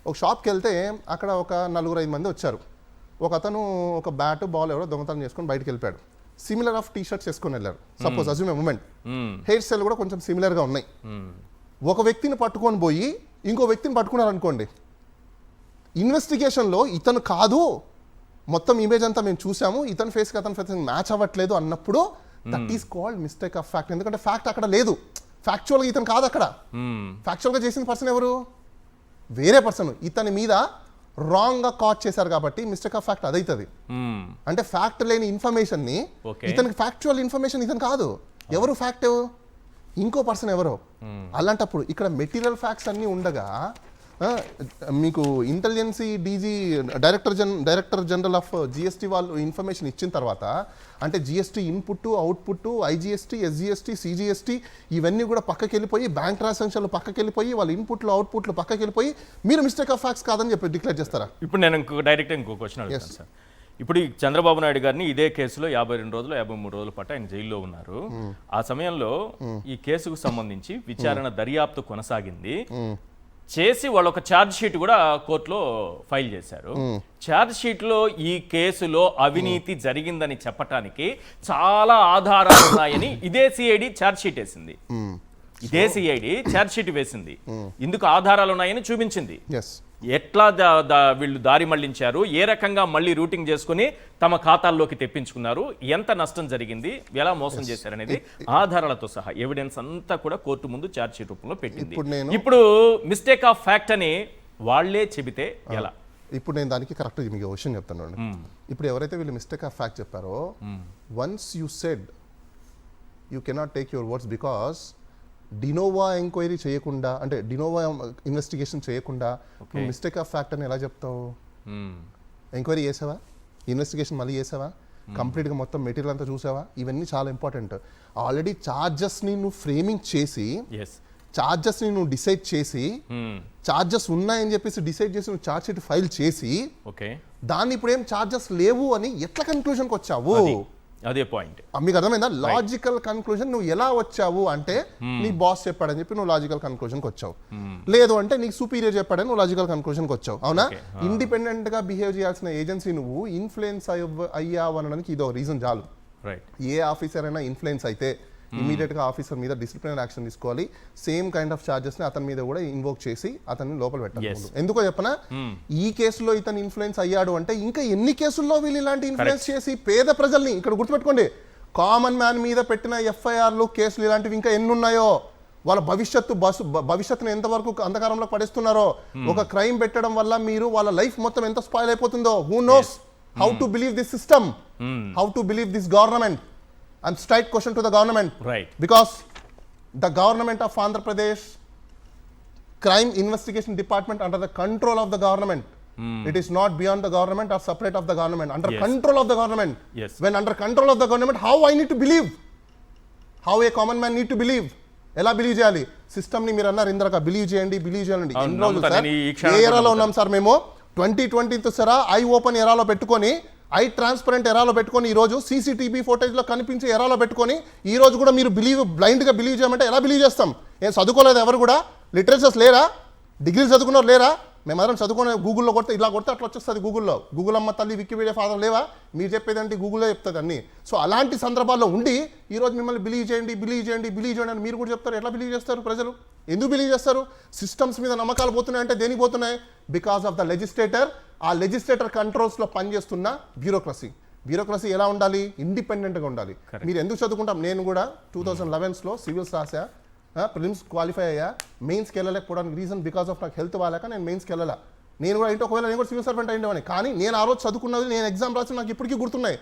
B: ఒక షాప్కి వెళ్తే అక్కడ ఒక 4-5 మంది వచ్చారు. ఒక అతను ఒక బ్యాట్ బాల్ ఎవరో దొంగతనం చేసుకొని బయటకు వెళ్ళిపోయాడు. సిమిలర్ ఆఫ్ టీ షర్ట్స్ వేసుకొని వెళ్ళారు. సపోజ్ అజ్యూమ్ ఏ మూమెంట్, హెయిర్ స్టైల్ కూడా కొంచెం సిమిలర్ గా ఉన్నాయి. ఒక వ్యక్తిని పట్టుకొని పోయి ఇంకో వ్యక్తిని పట్టుకున్నారు అనుకోండి, ఇన్వెస్టిగేషన్లో ఇతను కాదు, మొత్తం ఇమేజ్ అంతా మేము చూసాము, ఇతని ఫేస్కి అతని ఫేస్ మ్యాచ్ అవ్వట్లేదు అన్నప్పుడు that is called mistake of fact. ఎందుకంటే ఫ్యాక్ట్ అక్కడ లేదు, ఫ్యాక్చువల్గా ఇతను కాదు అక్కడ. ఫ్యాక్చువల్గా చేసిన పర్సన్ ఎవరు? వేరే పర్సన్. ఇతని మీద రాంగ్గా కాట్ చేశారు కాబట్టి మిస్టేక్ ఆఫ్ ఫ్యాక్ట్ అదైతుంది. అంటే ఫ్యాక్ట్ లేని ఇన్ఫర్మేషన్ని, ఇతనికి ఫ్యాక్చువల్ ఇన్ఫర్మేషన్ ఇతను కాదు, ఎవరు ఫ్యాక్ట్? ఇంకో పర్సన్ ఎవరో. అలాంటప్పుడు ఇక్కడ మెటీరియల్ ఫ్యాక్ట్స్ అన్నీ ఉండగా మీకు intelligence DG director general of GST వాళ్ళు ఇన్ఫర్మేషన్ ఇచ్చిన తర్వాత, అంటే GST input, output, IGST, SGST, CGST ఇవన్నీ కూడా పక్కకి వెళ్ళిపోయి, బ్యాంక్ ట్రాన్సాక్షన్లు పక్కకి వెళ్ళిపోయి, వాళ్ళ ఇన్పుట్లు అవుట్పుట్లు పక్కకి వెళ్ళిపోయి, మీరు మిస్టేక్ ఆఫ్ ఫ్యాక్ట్స్ కాదని చెప్పి డిక్లేర్ చేస్తారా?
A: ఇప్పుడు నేను ఇంకో క్వశ్చన్ అడుగుతాను సార్. ఇప్పుడు ఈ చంద్రబాబు నాయుడు గారిని ఇదే కేసులో 52 రోజులు 53 రోజుల పాటు ఆయన జైల్లో ఉన్నారు. ఆ సమయంలో ఈ కేసుకు సంబంధించి విచారణ దర్యాప్తు కొనసాగింది. చేసి వాళ్ళు ఒక ఛార్జ్ షీట్ కూడా కోర్టులో ఫైల్ చేశారు. ఛార్జ్ షీట్లో ఈ కేసులో అవినీతి జరిగిందని చెప్పటానికి చాలా ఆధారాలు ఉన్నాయని ఇదే సిఐడి ఛార్జ్ షీట్ వేసింది. ఇదే సిఐడి ఛార్జ్ షీట్ వేసింది, ఇందుకు ఆధారాలు ఉన్నాయని చూపించింది. ఎట్లా వీళ్ళు దారి మళ్లించారు, ఏ రకంగా మళ్ళీ రూటింగ్ చేసుకుని తమ ఖాతాల్లోకి తెప్పించుకున్నారు, ఎంత నష్టం జరిగింది, ఎలా మోసం చేశారనేది ఆధారాలతో సహా ఎవిడెన్స్ అంతా కూడా కోర్టు ముందు ఛార్జ్ షీట్ రూపంలో పెట్టింది. ఇప్పుడు మిస్టేక్ ఆఫ్ ఫ్యాక్ట్ అని వాళ్లే చెబితే ఎలా?
B: ఇప్పుడు నేను దానికి కరెక్ట్ మీకు క్వశ్చన్ చెప్తాను. ఇప్పుడు ఎవరైతే వీళ్ళు మిస్టేక్ ఆఫ్ ఫ్యాక్ట్ చెప్పారో, once you said you cannot take your words because డినోవా ఎంక్వైరీ చేయకుండా, అంటే డినోవా ఇన్వెస్టిగేషన్ చేయకుండా నువ్వు మిస్టేక్ ఆఫ్ ఫ్యాక్ట్ అని ఎలా చెప్తావు? ఎంక్వైరీ చేసావా? ఇన్వెస్టిగేషన్ మళ్ళీ చేసావా? కంప్లీట్గా మొత్తం మెటీరియల్ అంతా చూసావా? ఇవన్నీ చాలా ఇంపార్టెంట్. ఆల్రెడీ ఛార్జెస్ని నువ్వు ఫ్రేమింగ్ చేసి, ఛార్జెస్ని నువ్వు డిసైడ్ చేసి, ఛార్జెస్ ఉన్నాయని చెప్పేసి డిసైడ్ చేసి నువ్వు ఛార్జ్ షీట్ ఫైల్ చేసి, దాన్ని ఇప్పుడు ఏం ఛార్జెస్ లేవు అని ఎట్లా కన్క్లూజన్కి వచ్చావు?
A: అదే పాయింట్.
B: మీకు అర్థమైందా? లాజికల్ కన్క్లూజన్ నువ్వు ఎలా వచ్చావు అంటే, నీ బాస్ చెప్పాడని చెప్పి నువ్వు లాజికల్ కన్క్లూజన్కి వచ్చావు, లేదు అంటే నీకు సుపీరియర్ చెప్పాడని నువ్వు లాజికల్ కన్క్లూజన్కి వచ్చావు. అవునా? ఇండిపెండెంట్ గా బిహేవ్ చేయాల్సిన ఏజెన్సీ నువ్వు ఇన్ఫ్లుయెన్స్ అయ్యావు అనడానికి ఇదో రీజన్ చాలు. ఏ ఆఫీసర్ అయినా ఇన్ఫ్లుయెన్స్ అయితే ఇమీడియట్ గా ఆఫీసర్ మీద డిసిప్లినరీ యాక్షన్ తీసుకోవాలి. సేమ్ కైండ్ ఆఫ్ చార్జెస్ ని అతని మీద కూడా ఇన్వోక్ చేసి అతన్ని లోపల పెట్టాలి. ఎందుకో చెప్పనా, ఈ కేసులో ఇతను ఇన్ఫ్లుయెన్స్ అయ్యాడు అంటే ఇంకా ఎన్ని కేసుల్లో వీళ్ళు ఇలాంటి ఇన్ఫ్లుయెన్స్ చేసి పేద ప్రజల్ని, ఇక్కడ గుర్తుపెట్టుకోండి, కామన్ మ్యాన్ మీద పెట్టిన ఎఫ్ఐఆర్లు, కేసులు ఇలాంటివి ఇంకా ఎన్ని ఉన్నాయో, వాళ్ళ భవిష్యత్తును ఎంతవరకు అంధకారంలో పడేస్తున్నారో, ఒక క్రైమ్ పెట్టడం వల్ల మీరు వాళ్ళ లైఫ్ మొత్తం ఎంత స్పాయిల్ అయిపోతుందో. Who knows how to believe this system, how to believe this government? And straight question to the government, because the government of Andhra Pradesh crime investigation department under the control of the government. It is not beyond the government or separate of the government, under control of the government. When under control of the government, how I need to believe, how a common man need to believe? ఎలా believe చేయాలి? System ని మీరు అన్నారు ఇందాక, believe చేయండి. ఎన్ని రోజులు sir ఏ ఎరాలో ఉన్నాం సార్ మేము? 2020 సరా ఐ ఓపెన్ ఎరాలో పెట్టుకొని, ఐ ట్రాన్స్పరెంట్ ఎరాలో పెట్టుకొని, ఈ రోజు సీసీటీవీ ఫోటేజ్లో కనిపించే ఎరాలో పెట్టుకొని, ఈ రోజు కూడా మీరు బ్లైండ్గా బిలీవ్ చేయమంటే ఎలా బిలీవ్ చేస్తాం? ఏం చదువుకోలేదు ఎవరు కూడా? లిటరేచర్స్ లేరా? డిగ్రీలు చదువుకున్నారు లేరా? మేమందరం చదువుకునే గూగుల్లో కొడితే ఇలా కొడితే అట్లా వచ్చేస్తుంది. గూగుల్ అమ్మ తల్లి, వికీపీడియా ఫాదర్ లేవా? మీరు చెప్పేదంటే గూగుల్లో చెప్తుంది అన్ని. సో అలాంటి సందర్భాల్లో ఉండి ఈరోజు మిమ్మల్ని బిలీవ్ చేయండి అని మీరు కూడా చెప్తారు. ఎట్లా బిలీవ్ చేస్తారు ప్రజలు? ఎందుకు బిలీవ్ చేస్తారు? సిస్టమ్స్ మీద నమ్మకాలు పోతున్నాయి అంటే దేనికి పోతున్నాయి? Because of the legislator. ఆ లెజిస్లేటర్ కంట్రోల్స్లో పనిచేస్తున్న బ్యూరోక్రసీ ఎలా ఉండాలి? ఇండిపెండెంట్గా ఉండాలి. మీరు ఎందుకు చదువుకుంటాం? నేను కూడా 2011లో సివిల్స్ రాసా, ప్రిలిమ్స్ క్వాలిఫై అయ్యా, మెయిన్స్కి వెళ్ళలేకపోవడానికి రీజన్ బికాస్ ఆఫ్ నాకు హెల్త్ వాళ్ళక నేను మెయిన్స్కి వెళ్ళాలా. నేను కూడా ఏంటో ఒకవేళ నేను కూడా సివిల్ సర్వెంట్ అయ్యేవాడిని, కానీ నేను ఆ రోజు చదువుకున్నది, నేను ఎగ్జామ్ రాసి నాకు ఇప్పటికీ గుర్తున్నాయి,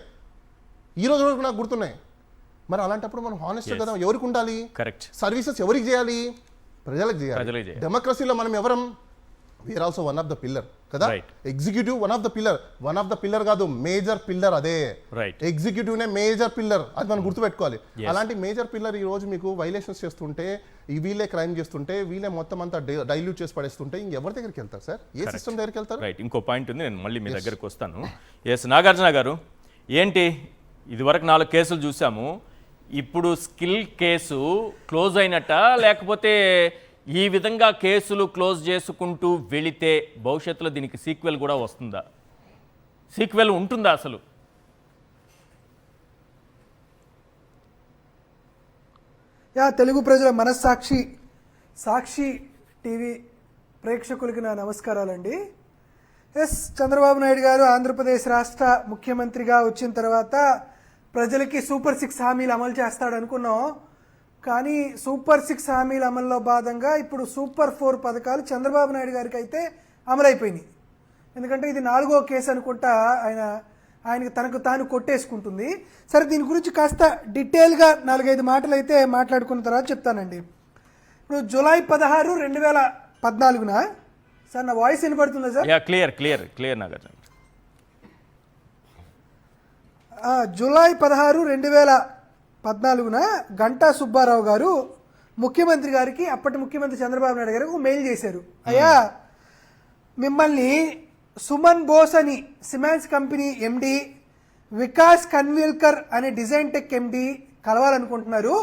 B: ఈ రోజు వరకు నాకు గుర్తున్నాయి. మరి అలాంటప్పుడు మనం హానెస్ట్ కదా, ఎవరికి ఉండాలి? కరెక్ట్. సర్వీసెస్ ఎవరికి చేయాలి? ప్రజలకు చేయాలి. డెమోక్రసీలో మనం ఎవరం? We are also one of the pillar కదా. Executive one of the pillar కాదు, మేజర్ పిల్లర్. అదే ఎగ్జిక్యూటివ్ నే మేజర్ పిల్లర్, అది మనం గుర్తుపెట్టుకోవాలి. అలాంటి మేజర్ పిల్లర్ ఈ రోజు మీకు వైలేషన్స్ చేస్తుంటే, వీళ్ళే క్రైమ్ చేస్తుంటే, వీళ్ళే మొత్తం అంతా డైల్యూట్ చేసి పడేస్తుంటే ఇంకెవరి దగ్గరికి వెళ్తారు సార్? ఏ సిస్టమ్ దగ్గరికి వెళ్తారు? రైట్. ఇంకో పాయింట్ ఉంది, నేను మళ్ళీ మీ దగ్గరికి వస్తాను. ఎస్ నాగార్జున గారు, ఏంటి ఇదివరకు 4 కేసులు చూసాము, ఇప్పుడు స్కిల్ కేసు క్లోజ్ అయినట్ట, లేకపోతే ఈ విధంగా కేసులు క్లోజ్ చేసుకుంటూ వెళితే భవిష్యత్తులో దీనికి సీక్వెల్ కూడా వస్తుందా? సీక్వెల్ ఉంటుందా అసలు?
C: తెలుగు ప్రజల సాక్షి టీవీ ప్రేక్షకులకి నా నమస్కారాలండి. చంద్రబాబు నాయుడు గారు ఆంధ్రప్రదేశ్ రాష్ట్ర ముఖ్యమంత్రిగా వచ్చిన తర్వాత ప్రజలకి సూపర్ 6 హామీలు అమలు చేస్తాడు అనుకున్నాం. కానీ సూపర్ 6 హామీల అమల్లో భాగంగా ఇప్పుడు సూపర్ 4 పథకాలు చంద్రబాబు నాయుడు గారికి అయితే అమలైపోయినాయి. ఎందుకంటే ఇది 4వ కేసు అనుకుంటా ఆయనకి తనకు తాను కొట్టేసుకుంటుంది. సరే, దీని గురించి కాస్త డీటెయిల్గా 4-5 మాటలు అయితే మాట్లాడుకున్న తర్వాత చెప్తానండి. ఇప్పుడు జూలై 16, 2014 సార్, నా వాయిస్ వినపడుతుందా sir?
A: Clear Nagarjuna.
C: July 16, 2014 Ganta Subbarao గారు ముఖ్యమంత్రి గారికి, అప్పటి ముఖ్యమంత్రి చంద్రబాబు నాయుడు గారికి ఒక మెయిల్ చేశారు. అయ్యా, మిమ్మల్ని సుమన్ బోస్ అని సిమాన్స్ కంపెనీ ఎండి, వికాస్ కన్విల్కర్ అనే డిజైన్ టెక్ ఎండి కలవాలనుకుంటున్నారు.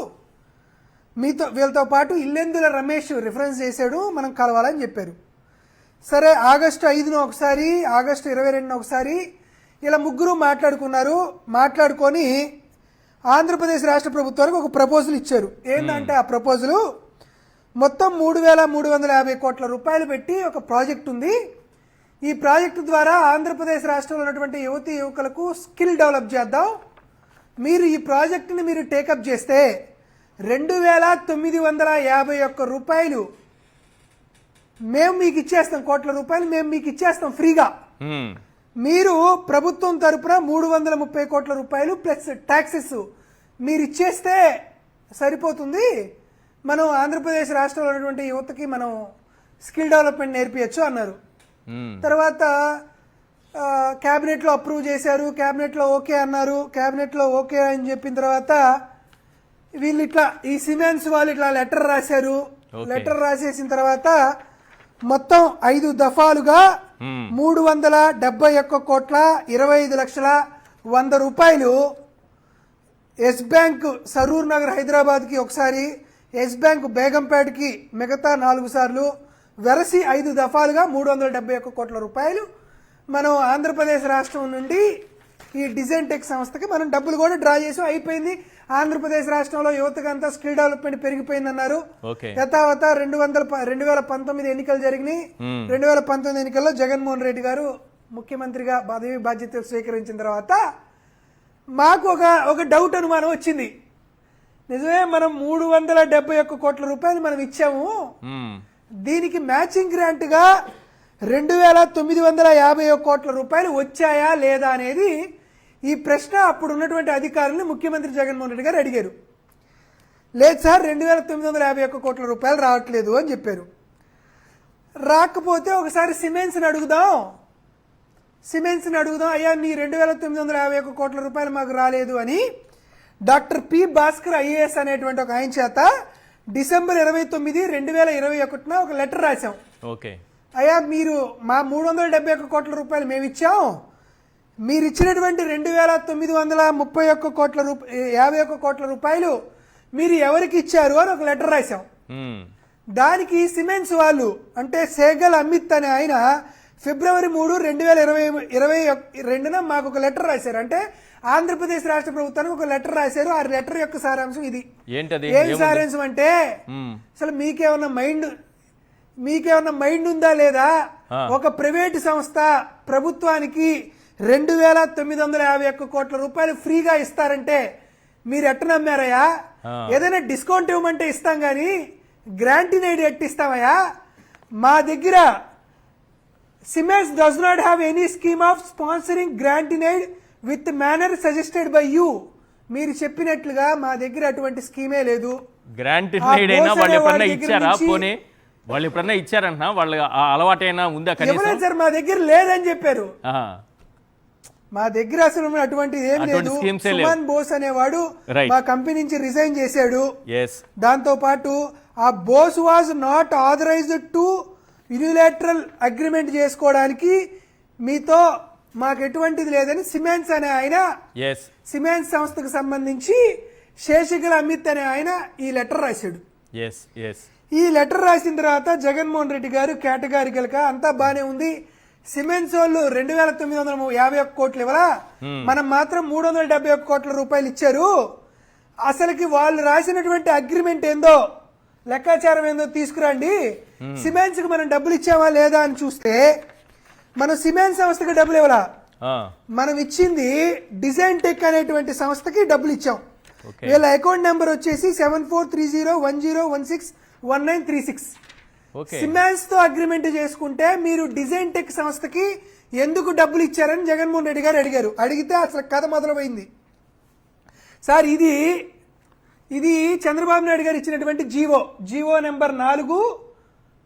C: వీళ్ళతో పాటు ఇల్లెందుల రమేష్ రిఫరెన్స్ చేశాడు, మనం కలవాలని చెప్పారు. సరే, ఆగస్టు 5న ఒకసారి, ఆగస్టు 22న ఒకసారి ఇలా ముగ్గురు మాట్లాడుకున్నారు. మాట్లాడుకొని ఆంధ్రప్రదేశ్ రాష్ట్ర ప్రభుత్వానికి ఒక ప్రపోజల్ ఇచ్చారు. ఏంటంటే ఆ ప్రపోజలు మొత్తం 3,350 కోట్ల రూపాయలు పెట్టి ఒక ప్రాజెక్ట్ ఉంది. ఈ ప్రాజెక్టు ద్వారా ఆంధ్రప్రదేశ్ రాష్ట్రంలో ఉన్నటువంటి యువతీ యువకులకు స్కిల్ డెవలప్ చేద్దాం. మీరు ఈ ప్రాజెక్టుని మీరు టేకప్ చేస్తే 2,951 రూపాయలు మేము మీకు ఇచ్చేస్తాం, కోట్ల రూపాయలు మేము మీకు ఇచ్చేస్తాం ఫ్రీగా. మీరు ప్రభుత్వం తరపున 330 కోట్ల రూపాయలు ప్లస్ ట్యాక్సెస్ మీరు ఇచ్చేస్తే సరిపోతుంది. మనం ఆంధ్రప్రదేశ్ రాష్ట్రంలో ఉన్నటువంటి యువతకి మనం స్కిల్ డెవలప్మెంట్ నేర్పించచ్చు అన్నారు. తర్వాత క్యాబినెట్లో అప్రూవ్ చేశారు, క్యాబినెట్లో ఓకే అన్నారు. క్యాబినెట్లో ఓకే అని చెప్పిన తర్వాత వీళ్ళు ఇట్లా ఈ సిమెన్స్ వాళ్ళు ఇట్లా లెటర్ రాశారు. లెటర్ రాసేసిన తర్వాత మొత్తం 5 దఫాలుగా 371,25,100 రూపాయలు ఎస్ బ్యాంక్ సరూర్ నగర్ హైదరాబాద్కి ఒకసారి, ఎస్ బ్యాంక్ బేగంపేటకి మిగతా 4 సార్లు వెరసి 5 దఫాలుగా 371 కోట్ల రూపాయలు మనం ఆంధ్రప్రదేశ్ రాష్ట్రం నుండి ఈ డిజైన్ టెక్ సంస్థకి మనం డబ్బులు కూడా డ్రా చేసి అయిపోయింది. ఆంధ్రప్రదేశ్ రాష్ట్రంలో యువతకంతా స్కిల్ డెవలప్మెంట్ పెరిగిపోయిందన్నారు. యథావత 2019 ఎన్నికలు జరిగినాయి. 2019 ఎన్నికల్లో జగన్మోహన్ రెడ్డి గారు ముఖ్యమంత్రిగా పదవి బాధ్యతలు స్వీకరించిన తర్వాత మాకు ఒక డౌట్ అనుమానం వచ్చింది. నిజమే, మనం 371 కోట్ల రూపాయలు మనం ఇచ్చాము, దీనికి మ్యాచింగ్ గ్రాంట్ గా 2,951 కోట్ల రూపాయలు వచ్చాయా లేదా అనేది ఈ ప్రశ్న అప్పుడు ఉన్నటువంటి అధికారులను ముఖ్యమంత్రి జగన్మోహన్ రెడ్డి గారు అడిగారు. లేదు సార్, 2,951 కోట్ల రూపాయలు రావట్లేదు అని చెప్పారు. రాకపోతే ఒకసారి సిమెన్స్ని అడుగుదాం, అయ్యా నీ 2,951 కోట్ల రూపాయలు మాకు రాలేదు అని డాక్టర్ పి భాస్కర్ ఐఏఎస్ అనేటువంటి ఒక ఆయన చేత డిసెంబర్ 29, 2021 ఒక లెటర్ రాశాం. అయ్యా మీరు మా 371 కోట్ల రూపాయలు మేము ఇచ్చాం, మీరు ఇచ్చినటువంటి 2,951 కోట్ల రూపాయలు మీరు ఎవరికి ఇచ్చారు అని ఒక లెటర్ రాశాం. దానికి సిమెన్స్ వాళ్ళు అంటే సేగల్ అమిత్ అనే ఆయన ఫిబ్రవరి 3, 2022 మాకు ఒక లెటర్ రాశారు. అంటే ఆంధ్రప్రదేశ్ రాష్ట్ర ప్రభుత్వానికి ఒక లెటర్ రాశారు. ఆ లెటర్ యొక్క సారాంశం ఇది. ఏం సారాంశం అంటే అసలు మీకేమన్నా మైండ్ ఉందా లేదా? ఒక ప్రైవేటు సంస్థ ప్రభుత్వానికి 2,951 కోట్ల రూపాయలు ఫ్రీగా ఇస్తారంటే మీరు ఎట్ట నమ్మారయ్యా? ఏదైనా డిస్కౌంట్ ఇవ్వమంటే ఇస్తాం గానీ గ్రాంట్ ఇన్ ఎయిడ్ ఎట్టిస్తామయ్యా? మా దగ్గర siemens does not have any scheme of sponsoring grant in aid with manner suggested by you. మీరు చెప్పినట్లుగా మా దగ్గర అటువంటి స్కీమే లేదు.
A: గ్రాంట్ ఇన్ ఎయిడ్ అయినా వాళ్ళు ఎప్పుడన్నా ఇచ్చారా? పోనీ వాళ్ళు ఎప్పుడన్నా ఇచ్చారంటున్నా? వాళ్ళ అలవాటైనా ఉందా?
C: ఇవ్వలేదు సార్, మా దగ్గర లేదని చెప్పారు. మా దగ్గర అసలు అటువంటిది ఏం లేదు. సుమన్ బోస్ అనేవాడు మా కంపెనీ నుంచి రిజైన్ చేశాడు. దాంతో పాటు ఆ Bose was not authorized to unilateral agreement చేసుకోవడానికి మీతో మాకు ఎటువంటిది లేదని సిమెన్స్ అనే ఆయన, సిమెన్స్ సంస్థకు సంబంధించి శేషగిరి అమిత్ అనే ఆయన ఈ లెటర్ రాశాడు. ఈ లెటర్ రాసిన తర్వాత జగన్మోహన్ రెడ్డి గారు కేటగారికల్ గా అంతా బానే ఉంది, సిమెన్స్ వాళ్ళు 2,951 కోట్లు ఇవ్వరా, మనం మాత్రం 371 కోట్ల రూపాయలు ఇచ్చారు, అసలుకి వాళ్ళు రాసినటువంటి అగ్రిమెంట్ ఏందో లెక్కాచారం ఏందో తీసుకురండి, సిమెన్స్ కి మనం డబ్బులు ఇచ్చామా లేదా అని చూస్తే మనం సిమెన్స్ సంస్థకి డబ్బులు ఇవ్వలా, మనం ఇచ్చింది డిజైన్ టెక్ అనేటువంటి సంస్థకి డబ్బులు ఇచ్చాం. వీళ్ళ అకౌంట్ నెంబర్ వచ్చేసి 743010161936. సిమెన్స్ తో అగ్రిమెంట్ చేసుకుంటే మీరు డిజైన్ టెక్ సంస్థకి ఎందుకు డబ్బులు ఇచ్చారని జగన్మోహన్ రెడ్డి గారు అడిగారు. అడిగితే అసలు కథ మొదలైంది. సార్ ఇది చంద్రబాబు నాయుడు గారు ఇచ్చినటువంటి జీవో నెంబర్ 4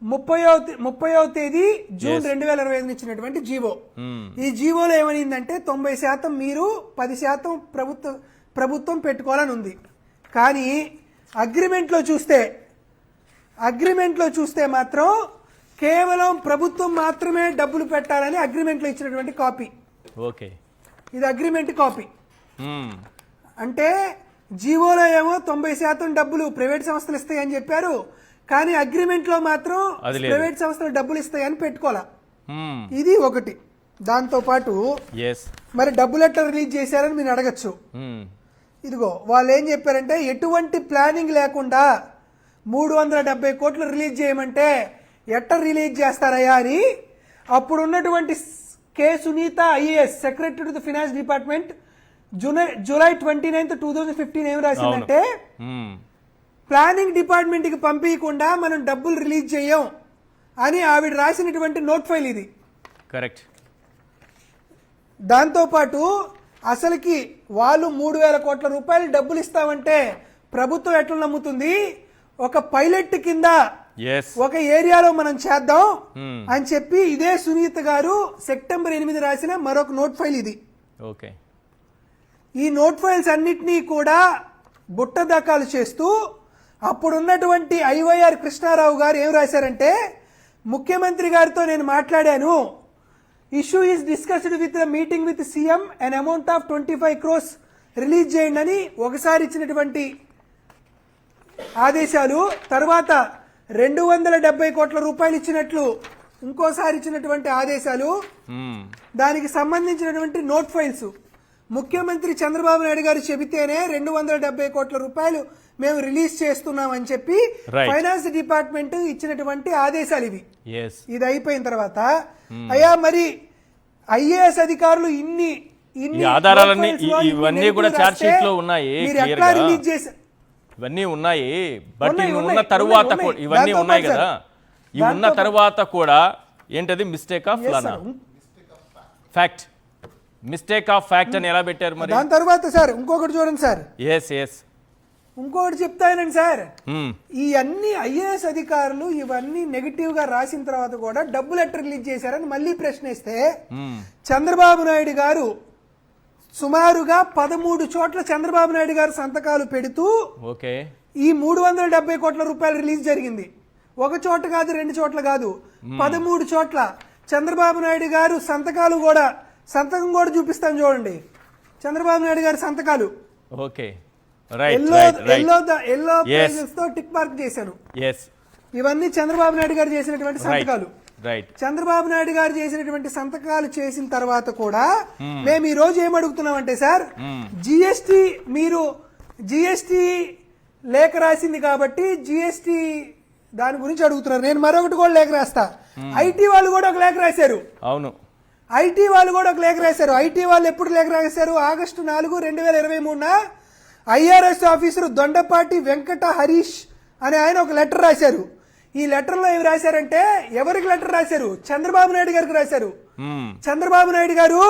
C: 30వ తేదీ జూన్ 2025 ఇచ్చినటువంటి జీవో. ఈ జీవోలో ఏమనిందంటే 90% మీరు 10% ప్రభుత్వం పెట్టుకోవాలని ఉంది. కానీ అగ్రిమెంట్లో చూస్తే మాత్రం కేవలం ప్రభుత్వం మాత్రమే డబ్బులు పెట్టాలని అగ్రిమెంట్లో ఇచ్చినటువంటి కాపీ. ఇది అగ్రిమెంట్ కాపీ. అంటే జీవోలో ఏమో 90% డబ్బులు ప్రైవేట్ సంస్థలు ఇస్తాయని చెప్పారు, కానీ అగ్రిమెంట్ లో మాత్రం ప్రైవేట్ సంస్థలు డబ్బులు ఇస్తాయని పెట్టుకోవాలా. ఇది ఒకటి. దాంతో పాటు మరి డబ్బులు ఎట్లా రిలీజ్ చేశారని మీరు అడగచ్చు. ఇదిగో వాళ్ళు ఏం చెప్పారంటే, ఎటువంటి ప్లానింగ్ లేకుండా 370 కోట్లు రిలీజ్ చేయమంటే ఎట్ట రిలీజ్ చేస్తారయ్యా అని అప్పుడు ఉన్నటువంటి K Sunitha IAS secretary to the finance department July 29, 2015 ఏం రాసిందంటే, ప్లానింగ్ డిపార్ట్మెంట్ కి పంపించకుండా మనం డబ్బులు రిలీజ్ చేయం అని ఆవిడ రాసినటువంటి నోట్ ఫైల్ ఇది.
A: కరెక్ట్.
C: దాంతో పాటు అసలుకి వాళ్ళు 3,000 కోట్ల రూపాయలు డబ్బులు ఇస్తామంటే ప్రభుత్వం ఎట్లా నమ్ముతుంది? ఒక పైలట్ కింద ఒక ఏరియాలో మనం చేద్దాం అని చెప్పి ఇదే సునీత గారు సెప్టెంబర్ 8 రాసిన మరొక నోట్ ఫైల్ ఇది.
A: ఓకే.
C: ఈ నోట్ ఫైల్స్ అన్నిటినీ కూడా బుట్టదాఖలు చేస్తూ అప్పుడున్నటువంటి ఐవైఆర్ కృష్ణారావు గారు ఏం రాశారంటే, ముఖ్యమంత్రి గారితో నేను మాట్లాడాను, issue is discussed with meeting with CM an amount of 25 crores release చేయండి అని ఒకసారి ఇచ్చినటువంటి ఆదేశాలు, తర్వాత 270 కోట్ల రూపాయలు ఇచ్చినట్లు ఇంకోసారి ఇచ్చినటువంటి ఆదేశాలు, దానికి సంబంధించినటువంటి నోట్ ఫైల్స్ ముఖ్యమంత్రి చంద్రబాబు నాయుడు గారు చెబితేనే 270 కోట్ల రూపాయలు మేము రిలీజ్ చేస్తున్నాం అని చెప్పి ఫైనాన్స్ డిపార్ట్మెంట్ ఇచ్చినటువంటి ఆదేశాలు ఇవి. ఇది అయిపోయిన తర్వాత అయ్యా మరి ఐఏఎస్ అధికారులు ఇన్ని
A: ఆధారాలన్నీ ఇవన్నీ కూడా చార్జ్ షీట్ లో ఉన్నాయి,
C: మీరు ఎట్లా రిలీజ్ చేశారు?
A: ఇవన్నీ ఉన్నాయి. బట్ ఉన్న తరువాత ఇవన్నీ ఉన్నాయి కదా, ఇవి ఉన్న తరువాత కూడా ఏంటది mistake of fact, mistake of fact అని ఎలా పెట్టారు మరి?
C: దాని తర్వాత సార్ ఇంకొకటి చూడండి సార్, ఇంకొకటి చెప్తానండి సార్, ఈ అన్ని ఐఏఎస్ అధికారులు ఇవన్నీ నెగటివ్ గా రాసిన తర్వాత కూడా డబ్బులు ఎట్లా రిలీజ్ చేశారని మళ్ళీ ప్రశ్నిస్తే, చంద్రబాబు నాయుడు గారు సుమారుగా 13 చోట్ల చంద్రబాబు నాయుడు గారు సంతకాలు పెడుతూ ఈ 370 కోట్ల రూపాయలు రిలీజ్ జరిగింది. ఒక చోట కాదు, 2 చోట్ల కాదు, 13 చోట్ల చంద్రబాబు నాయుడు గారు సంతకం కూడా చూపిస్తాను చూడండి. చంద్రబాబు నాయుడు గారి సంతకాలు ఎల్లో పేజెస్ తో టిక్ మార్క్ చేశాను. ఇవన్నీ చంద్రబాబు నాయుడు గారు చేసినటువంటి సంతకాలు. చంద్రబాబు నాయుడు గారు చేసినటువంటి సంతకాలు చేసిన తర్వాత కూడా మేము ఈ రోజు ఏమడుగుతున్నామంటే సార్, జిఎస్టీ లేఖ రాసింది కాబట్టి జిఎస్టీ దాని గురించి అడుగుతున్నారు. నేను మరొకటి కూడా లేఖ రాస్తా. ఐటీ వాళ్ళు కూడా ఒక లేఖ రాశారు.
A: అవును,
C: ఐటీ వాళ్ళు కూడా ఒక లేఖ రాశారు. ఐటీ వాళ్ళు ఎప్పుడు లేఖ రాశారు? August 4, 2023 IRS officer Dondapati Venkata Harish అనే ఆయన ఒక లెటర్ రాశారు. ఈ లెటర్ లో ఏమి రాశారంటే, ఎవరికి లెటర్ రాశారు? చంద్రబాబు నాయుడు గారికి రాశారు. చంద్రబాబు నాయుడు గారు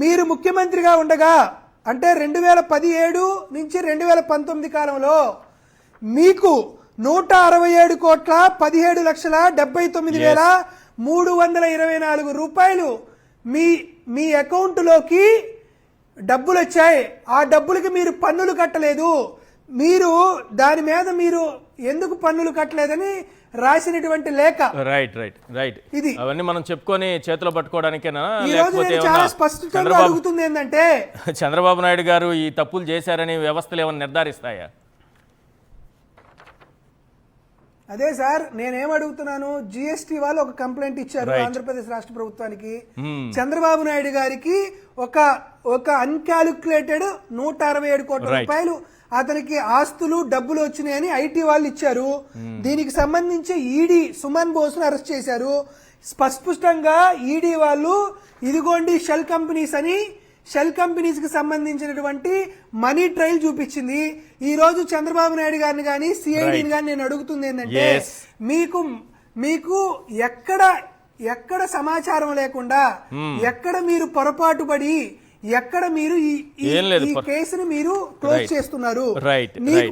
C: మీరు ముఖ్యమంత్రిగా ఉండగా అంటే 2017 నుంచి 2019 కాలంలో మీకు 167,17,79,324 రూపాయలు మీ అకౌంట్ లోకి డబ్బులు వచ్చాయి. ఆ డబ్బులకి మీరు పన్నులు కట్టలేదు. మీరు దాని మీద మీరు ఎందుకు పన్నులు కట్టలేదని రాసినటువంటి లేఖ.
A: రైట్ ఇది అవన్నీ మనం చెప్పుకొని చేతిలో పట్టుకోవడానికేనా,
C: లేకపోతే చాలా స్పష్టంగా అడుగుతుంది ఏంటంటే,
A: చంద్రబాబు నాయుడు గారు ఈ తప్పులు చేశారని వ్యవస్థలు ఏమైనా నిర్ధారిస్తాయా?
C: అదే సార్ నేనేం అడుగుతున్నాను, జిఎస్టీ వాళ్ళు ఒక కంప్లైంట్ ఇచ్చారు ఆంధ్రప్రదేశ్ రాష్ట్ర ప్రభుత్వానికి. చంద్రబాబు నాయుడు గారికి ఒక అన్కాలిక్యులేటెడ్ 167 కోట్ల రూపాయలు అతనికి ఆస్తులు డబ్బులు వచ్చినాయని ఐటీ వాళ్ళు ఇచ్చారు. దీనికి సంబంధించి ఈడీ సుమన్ బోస్ను అరెస్ట్ చేశారు. స్పష్టంగా ఈడీ వాళ్ళు ఇదిగోండి షెల్ కంపెనీస్ కి సంబంధించినటువంటి మనీ ట్రయల్ చూపించింది. ఈ రోజు చంద్రబాబు నాయుడు గారిని కానీ సిఐడిని కానీ నేను అడుగుతుంది ఏంటంటే, మీకు ఎక్కడ సమాచారం లేకుండా, ఎక్కడ మీరు పొరపాటు పడి, ఎక్కడ మీరు ఈ కేసుని మీరు క్లోజ్ చేస్తున్నారు?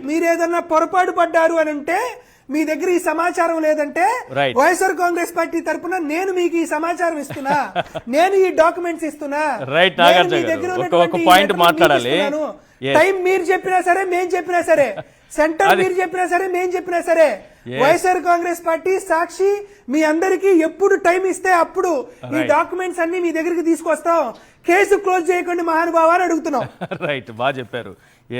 C: మీరు ఏదన్నా పొరపాటు పడ్డారు అని అంటే మీ దగ్గర ఈ సమాచారం లేదంటే వైఎస్ఆర్ కాంగ్రెస్ పార్టీ తరఫున నేను మీకు ఈ సమాచారం ఇస్తున్నా, నేను ఈ డాక్యుమెంట్స్ ఇస్తున్నా. టైం మీరు చెప్పినా సరే, మేం చెప్పినా సరే, సెంటర్ మీరు చెప్పినా సరే, మేం చెప్పినా సరే, వైఎస్ఆర్ కాంగ్రెస్ పార్టీ సాక్షి మీ అందరికీ ఎప్పుడు టైం ఇస్తే అప్పుడు ఈ డాక్యుమెంట్స్ అన్ని మీ దగ్గరికి తీసుకొస్తాం. కేసు క్లోజ్ చేయకుండా మహానుభావాన్ని అడుగుతున్నాం.
A: రైట్, బాగా చెప్పారు.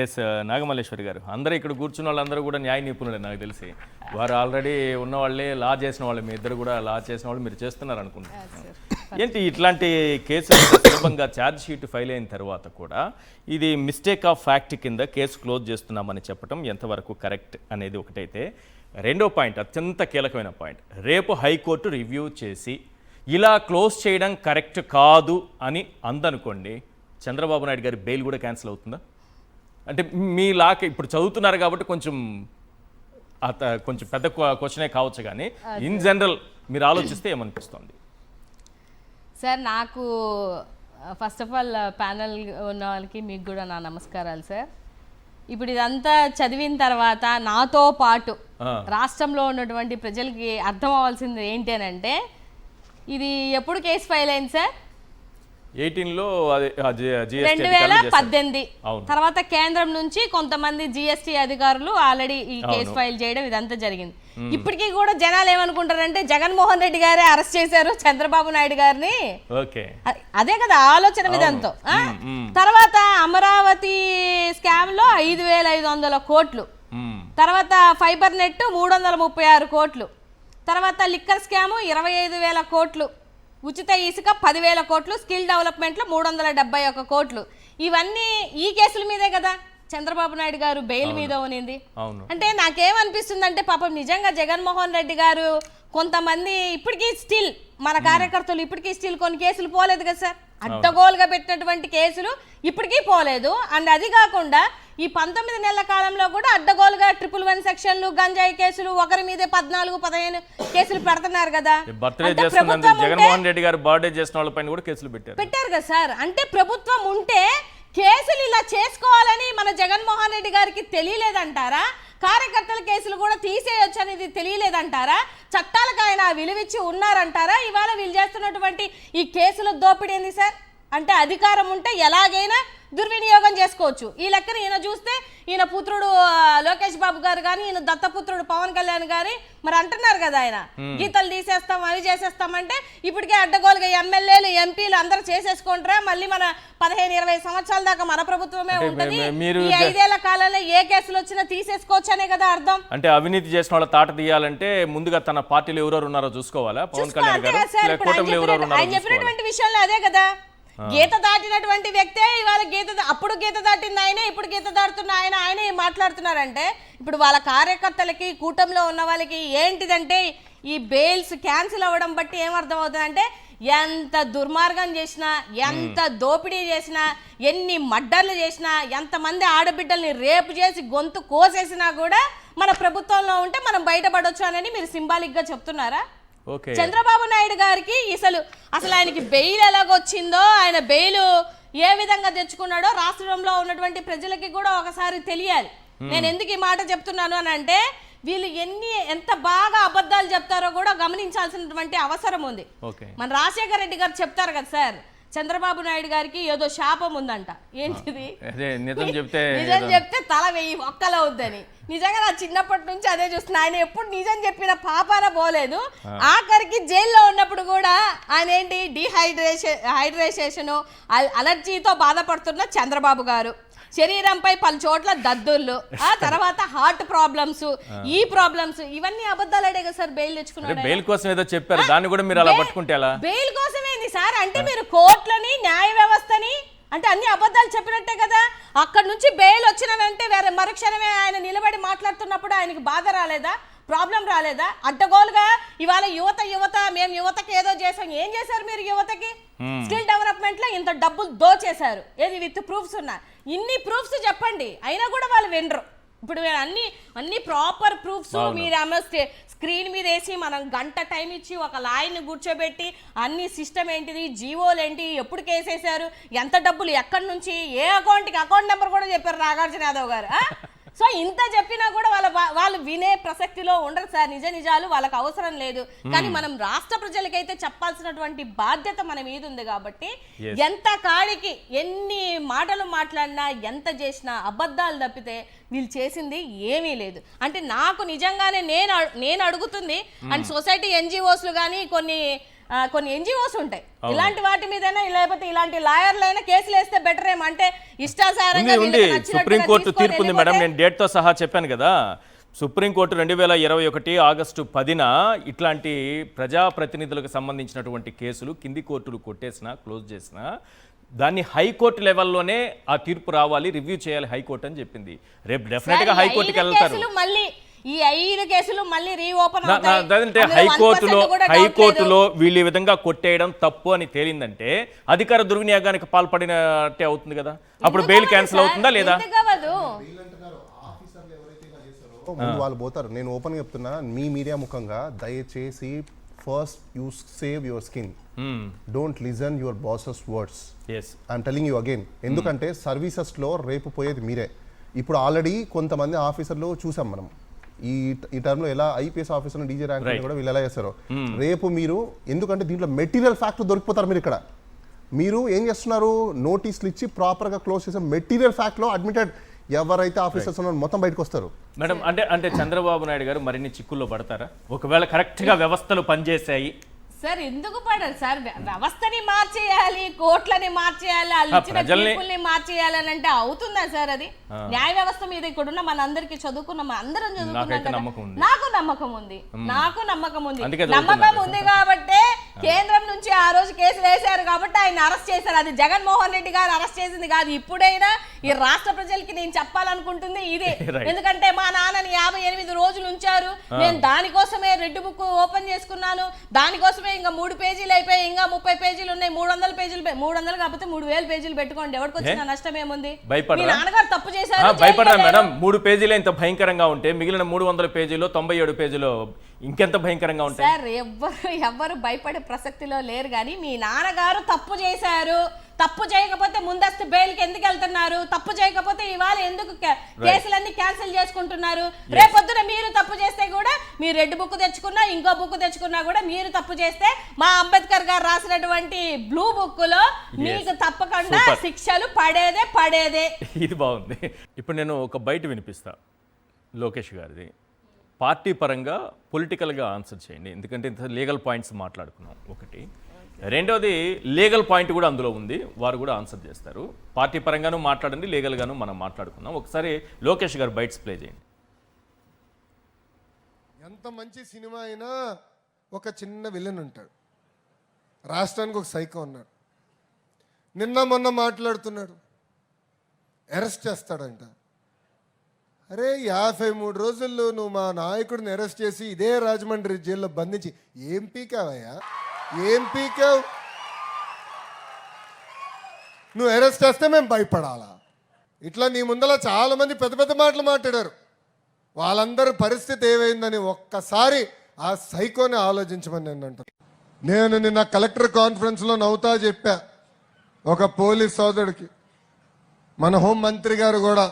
A: ఎస్ నాగమల్లేశ్వరి గారు, అందరూ ఇక్కడ కూర్చున్న వాళ్ళందరూ కూడా న్యాయ నిపుణులే నాకు తెలిసి. వారు ఆల్రెడీ ఉన్న వాళ్ళే, లా చేసిన వాళ్ళు, మీ ఇద్దరు కూడా లా చేసిన వాళ్ళు మీరు చేస్తున్నారు అనుకుంటున్నాను. ఏంటి ఇట్లాంటి కేసులు సులభంగా ఛార్జ్ షీట్ ఫైల్ అయిన తర్వాత కూడా ఇది మిస్టేక్ ఆఫ్ ఫ్యాక్ట్ కింద కేసు క్లోజ్ చేస్తున్నామని చెప్పడం ఎంతవరకు కరెక్ట్ అనేది ఒకటైతే, రెండో పాయింట్ అత్యంత కీలకమైన పాయింట్, రేపు హైకోర్టు రివ్యూ చేసి ఇలా క్లోజ్ చేయడం కరెక్ట్ కాదు అని అందనుకోండి, చంద్రబాబు నాయుడు గారి బెయిల్ కూడా క్యాన్సిల్ అవుతుందా? అంటే మీ లాక్ ఇప్పుడు చదువుతున్నారు కాబట్టి కొంచెం పెద్ద క్వశ్చనే కావచ్చు, కానీ ఇన్ జనరల్ మీరు ఆలోచిస్తే ఏమనిపిస్తుంది?
D: సార్, నాకు ఫస్ట్ ఆఫ్ ఆల్ ప్యానల్ ఉన్న వాళ్ళకి మీకు కూడా నా నమస్కారాలు సార్. ఇప్పుడు ఇదంతా చదివిన తర్వాత నాతో పాటు రాష్ట్రంలో ఉన్నటువంటి ప్రజలకి అర్థం అవ్వాల్సింది ఏంటి అని అంటే, ఇది ఎప్పుడు కేసు ఫైల్ అయింది సార్?
A: 18లో
D: 2018. తర్వాత కేంద్రం నుంచి కొంతమంది జిఎస్టీ అధికారులు ఆల్రెడీ ఈ కేసు ఫైల్ చేయడం ఇదంతా జరిగింది. ఇప్పటికీ కూడా జనాలు ఏమనుకుంటారంటే జగన్మోహన్ రెడ్డి గారే అరెస్ట్ చేశారు చంద్రబాబు నాయుడు గారిని. అదే కదా ఆలోచన విధానంతో. తర్వాత అమరావతి స్కామ్ లో 5,500 కోట్లు, తర్వాత ఫైబర్ నెట్ 336 కోట్లు, తర్వాత లిక్కర్ స్కామ్ 25,000 కోట్లు, ఉచిత ఇసుక 10,000 కోట్లు, స్కిల్ డెవలప్మెంట్లో 371 కోట్లు. ఇవన్నీ ఈ కేసుల మీదే కదా చంద్రబాబు నాయుడు గారు బెయిల్ మీద ఉనింది. అంటే నాకేమనిపిస్తుందంటే పాపం నిజంగా జగన్మోహన్ రెడ్డి గారు కొంతమంది ఇప్పటికీ స్టిల్ మన కార్యకర్తలు ఇప్పటికీ స్టిల్ కొన్ని కేసులు పోలేదు కదా సార్, అడ్డగోలుగా పెట్టినటువంటి కేసులు ఇప్పటికీ పోలేదు. అండ్ అది కాకుండా ఈ 19 నెలల కాలంలో కూడా అడ్డగోలుగా 111 సెక్షన్లు, గంజాయి కేసులు, ఒకరి మీదే 14-15 కేసులు పెడుతున్నారు కదా.
A: జగన్మోహన్ రెడ్డి గారు బర్త్డే చేసిన వాళ్ళపైన కూడా కేసులు పెట్టారు
D: కదా సార్. అంటే ప్రభుత్వం ఉంటే కేసులు ఇలా చేసుకోవాలని మన జగన్మోహన్ రెడ్డి గారికి తెలియలేదంటారా? కార్యకర్తల కేసులు కూడా తీసేయొచ్చు అనేది తెలియలేదంటారా? చట్టాలకు ఆయన విలువిచ్చి ఉన్నారంటారా? ఇవాళ వీళ్ళు చేస్తున్నటువంటి ఈ కేసుల దోపిడీ ఏంది సార్? అంటే అధికారం ఉంటే ఎలాగైనా దుర్వినియోగం చేసుకోవచ్చు. ఈ లెక్కన ఈయన చూస్తే ఈయన పుత్రుడు లోకేష్ బాబు గారు కానీ, ఈయన దత్తపుత్రుడు పవన్ కళ్యాణ్ గారి మరి అంటున్నారు కదా, ఆయన గీతలు తీసేస్తాం అవి చేసేస్తామంటే ఇప్పటికే అడ్డగోలుగా ఎమ్మెల్యేలు ఎంపీలు అందరూ చేసేసుకుంటారా? మళ్ళీ మన 15-20 సంవత్సరాల దాకా మన ప్రభుత్వమే ఉంటుంది. ఈ 5 ఏళ్ల కాలంలో ఏ కేసులు వచ్చినా తీసేసుకోవచ్చు అనే కదా అర్థం.
A: అంటే అవినీతి చేసిన వాళ్ళ తాట తీయాలంటే ముందుగా తన పార్టీలో ఎవరెవరు ఉన్నారో చూసుకోవాలా? పవన్ కళ్యాణ్ గారు
D: ఆయన చెప్పినటువంటి విషయంలో అదే కదా, గీత దాటినటువంటి వ్యక్తే ఇవాళ అప్పుడు గీత దాటింది ఆయనే, ఇప్పుడు గీత దాటుతున్న ఆయనే మాట్లాడుతున్నారంటే ఇప్పుడు వాళ్ళ కార్యకర్తలకి కూటమిలో ఉన్న వాళ్ళకి ఏంటిదంటే ఈ బెయిల్స్ క్యాన్సిల్ అవ్వడం బట్టి ఏమర్థం అవుతుందంటే ఎంత దుర్మార్గం చేసినా, ఎంత దోపిడీ చేసినా, ఎన్ని మర్డర్లు చేసినా, ఎంతమంది ఆడబిడ్డల్ని రేపు చేసి గొంతు కోసేసినా కూడా మన ప్రభుత్వంలో ఉంటే మనం బయటపడొచ్చు అని మీరు సింబాలిక్ గా చెప్తున్నారా? చంద్రబాబు నాయుడు గారికి అసలు ఆయనకి బెయిల్ ఎలాగొచ్చిందో, ఆయన బెయిల్ ఏ విధంగా తెచ్చుకున్నాడో రాష్ట్రంలో ఉన్నటువంటి ప్రజలకి కూడా ఒకసారి తెలియాలి. నేను ఎందుకు ఈ మాట చెప్తున్నాను అని అంటే, వీళ్ళు ఎంత బాగా అబద్ధాలు చెప్తారో కూడా గమనించాల్సినటువంటి అవసరం ఉంది. మన రాజశేఖర రెడ్డి గారు చెప్తారు కదా సార్, చంద్రబాబు నాయుడు గారికి ఏదో శాపం ఉందంట. ఏంటిది? నిజం చెప్తే తల 1000 ఒక్కలు అవుద్దని. నిజంగా నా చిన్నప్పటి నుంచి అదే చూస్తున్నా. ఆయన ఎప్పుడు నిజం చెప్పిన పాపాన పోలేదు. ఆఖరికి జైల్లో ఉన్నప్పుడు కూడా ఆయన ఏంటి హైడ్రేషన్ అలర్జీతో బాధపడుతున్న చంద్రబాబు గారు, శరీరంపై పలు చోట్ల దద్దుర్లు, ఆ తర్వాత హార్ట్ ప్రాబ్లమ్స్, ఈ ప్రాబ్లమ్స్, ఇవన్నీ అబద్ధాలు అడే కదా సార్ బెయిల్ తెచ్చుకున్నాడు.
A: బెయిల్ కోసం ఏదో చెప్పారు, దాన్ని కూడా మీరు అలా పట్టుకుంటే ఎలా?
D: బెయిల్ కోసం ఏంది సార్? అంటే మీరు కోర్టులని, న్యాయ వ్యవస్థని, అంటే అన్ని అబద్ధాలు చెప్పినట్టే కదా. అక్కడ నుంచి బెయిల్ వచ్చిన వెంటనే వేరే మరుక్షణమే ఆయన నిలబడి మాట్లాడుతున్నప్పుడు ఆయనకి బాధ రాలేదా? ప్రాబ్లం రాలేదా? అడ్డగోలుగా ఇవాళ యువత మేము యువతకి ఏదో చేసాం. ఏం చేశారు మీరు యువతకి? స్కిల్ డెవలప్మెంట్ లో ఇంత డబ్బులు దోచేశారు. ఏది విత్ ప్రూఫ్స్ ఉన్నా, ఇన్ని ప్రూఫ్స్ చెప్పండి, అయినా కూడా వాళ్ళు వినరు. ఇప్పుడు అన్ని ప్రాపర్ ప్రూఫ్స్ మీరు స్క్రీన్ మీద వేసి మనం గంట టైం ఇచ్చి ఒక లాయర్ని కూర్చోబెట్టి అన్ని సిస్టమ్ ఏంటిది, జీవోలు ఏంటి, ఎప్పుడు కేసేశారు, ఎంత డబ్బులు ఎక్కడి నుంచి, ఏ అకౌంట్కి అకౌంట్ నెంబర్ కూడా చెప్పారు నాగార్జున యాదవ్ గారు. సో ఇంత చెప్పినా కూడా వాళ్ళు వినే ప్రసక్తిలో ఉండరు సార్. నిజాలు వాళ్ళకి అవసరం లేదు. కానీ మనం రాష్ట్ర ప్రజలకైతే చెప్పాల్సినటువంటి బాధ్యత మన మీద ఉంది కాబట్టి ఎంత కాడికి ఎన్ని మాటలు మాట్లాడినా, ఎంత చేసినా అబద్ధాలు తప్పితే వీళ్ళు చేసింది ఏమీ లేదు. అంటే నాకు నిజంగానే నేను అడుగుతుంది, అండ్ సొసైటీ NGOస్లు కానీ కొన్ని కొన్ని ఎన్జిఓస్ ఉంటాయి, ఇలాంటి వాటి మీదైనా లేకపోతే ఇలాంటి లాయర్లైనా కేసులు వేస్తే బెటర్ ఏమంటే ఇష్టాసారంగా
A: ఉంది. సుప్రీంకోర్టు తీర్పు ఉంది మేడం, నేను డేట్ తో సహా చెప్పాను కదా. సుప్రీంకోర్టు 2021 ఆగస్టు 10న ఇట్లాంటి ప్రజాప్రతినిధులకు సంబంధించినటువంటి కేసులు కింది కోర్టులు కొట్టేసినా క్లోజ్ చేసినా దాన్ని హైకోర్టు లెవెల్లోనే ఆ తీర్పు రావాలి, రివ్యూ చేయాలి హైకోర్టు అని చెప్పింది. రేపు డెఫినెట్ గా హైకోర్టుకి వెళ్తారు.
D: ఈ 5 కేసులు మళ్ళీ రీఓపెన్
A: అదంటే హైకోర్టులో వీళ్ళు ఈ విధంగా కొట్టేయడం తప్పు అని తేలిందంటే అధికార దుర్వినియోగానికి పాల్పడినట్టే అవుతుంది కదా. అప్పుడు బెయిల్ క్యాన్సిల్ అవుతుందా లేదా?
B: ముందు వాళ్ళు పోతారు. నేను ఓపెన్ చెప్తున్నా, మీ మీడియా ముఖంగా దయచేసి first you save your skin, don't listen your bosses words. I'm telling you again. ఎందుకంటే సర్వీసెస్లో రేపు పోయేది మీరే. ఇప్పుడు ఆల్రెడీ కొంతమంది ఆఫీసర్లు చూసాం మనం ఈ టర్మ్లో ఎలా ఐపీఎస్ ఆఫీసర్ డీజీ ర్యాంక్ కూడా వీళ్ళు ఎలా చేస్తారో. రేపు మీరు ఎందుకంటే దీంట్లో మెటీరియల్ ఫ్యాక్ట్ దొరికిపోతారు. మీరు ఇక్కడ మీరు ఏం చేస్తున్నారు, నోటీసులు ఇచ్చి ప్రాపర్గా క్లోజ్ చేసే మెటీరియల్ ఫ్యాక్ట్లో అడ్మిటెడ్ ఎవరైతే ఆఫీసర్స్ ఉన్నారో మొత్తం బయటకు వస్తారు.
A: మేడం అంటే చంద్రబాబు నాయుడు గారు మరిన్ని చిక్కుల్లో పడతారా ఒకవేళ కరెక్ట్గా వ్యవస్థలు పనిచేసాయి?
D: సార్ ఎందుకు పడరు సార్, వ్యవస్థని మార్చేయాలి, కోర్టులని మార్చేయాలి, వాళ్ళు ఇచ్చిన తీర్పుల్ని మార్చేయాలి అని అంటే అవుతుందా సార్? అది న్యాయ వ్యవస్థ మీద ఇక్కడున్న మన అందరికి చదువుకున్నాం, అందరం చదువుకున్నాం. నాకు నమ్మకం ఉంది నమ్మకం ఉంది కాబట్టి కేంద్రం నుంచి ఆ రోజు కేసులు వేశారు కాబట్టి ఆయన అరెస్ట్ చేశారు. అది జగన్మోహన్ రెడ్డి గారు అరెస్ట్ చేసింది కాదు. ఇప్పుడైనా ఈ రాష్ట్ర ప్రజలకి నేను చెప్పాలనుకుంటుంది ఇదే. ఎందుకంటే మా నాన్నని 58 రోజులు ఉంచారు, నేను దానికోసమే రెడ్ బుక్ ఓపెన్ చేసుకున్నాను, దానికోసమే ఇంకా 3 పేజీలు అయిపోయి ఇంకా 30 పేజీలు ఉన్నాయి. 300 పేజీలు 300 కాకపోతే 3000 పేజీలు పెట్టుకోండి, ఎవరికి వచ్చిన నష్టం ఏముంది? మీ నాన్నగారు తప్పు చేశారు.
A: భయపడరా మేడం? 3 పేజీలు ఇంత భయంకరంగా ఉంటే మిగిలిన 300 పేజీలు 97 పేజీలు ఇంకెంత భయంకరంగా ఉంటాయి?
D: సార్ ఎవ్వరు భయపడే ప్రసక్తిలో లేరు. కానీ మీ నాన్నగారు తప్పు చేశారు, తప్పు చేయకపోతే ముందస్తు బెయిల్కి ఎందుకు వెళ్తున్నారు? తప్పు చేయకపోతే ఇవాళ ఎందుకు కేసులన్నీ క్యాన్సిల్ చేసుకుంటున్నారు? రేపొద్దున మీరు తప్పు చేస్తే కూడా మీరు రెడ్ బుక్ తెచ్చుకున్నా ఇంకో బుక్ తెచ్చుకున్నా కూడా మీరు తప్పు చేస్తే మా అంబేద్కర్ గారు రాసినటువంటి బ్లూ బుక్ లో మీకు తప్పకుండా శిక్షలు పడేదే.
A: ఇది బాగుంది. ఇప్పుడు నేను ఒక బయట వినిపిస్తా లోకేష్ గారిది. పార్టీ పరంగా పొలిటికల్గా ఆన్సర్ చేయండి, ఎందుకంటే ఇంత లీగల్ పాయింట్స్ మాట్లాడుకున్నాం ఒకటి. రెండోది లీగల్ పాయింట్ కూడా అందులో ఉంది, వారు కూడా ఆన్సర్ చేస్తారు. పార్టీ పరంగానూ మాట్లాడండి, లీగల్గాను మనం మాట్లాడుకుందాం. ఒకసారి లోకేష్ గారు బైట్స్ ప్లే చేయండి.
E: ఎంత మంచి సినిమా అయినా ఒక చిన్న విలన్ ఉంటాడు, రాష్ట్రానికి ఒక సైకో ఉన్నాడు. నిన్న మొన్న మాట్లాడుతున్నాడు, అరెస్ట్ చేస్తాడంట. అరే 53 రోజుల్లో నువ్వు మా నాయకుడిని అరెస్ట్ చేసి ఇదే రాజమండ్రి జైల్లో బంధించి ఏం పీకావయ్యా? ఏం పీకావు? నువ్వు అరెస్ట్ చేస్తే మేము భయపడాలా? ఇట్లా నీ ముందర చాలా మంది పెద్ద పెద్ద మాటలు మాట్లాడారు. వాళ్ళందరి పరిస్థితి ఏమైందని ఒక్కసారి ఆ సైకోని ఆలోచించమని నేను అంటాను. నేను నిన్న కలెక్టర్ కాన్ఫరెన్స్లో నవ్వుతా చెప్పా ఒక పోలీస్ సోదరుడికి, మన హోం మంత్రి గారు కూడా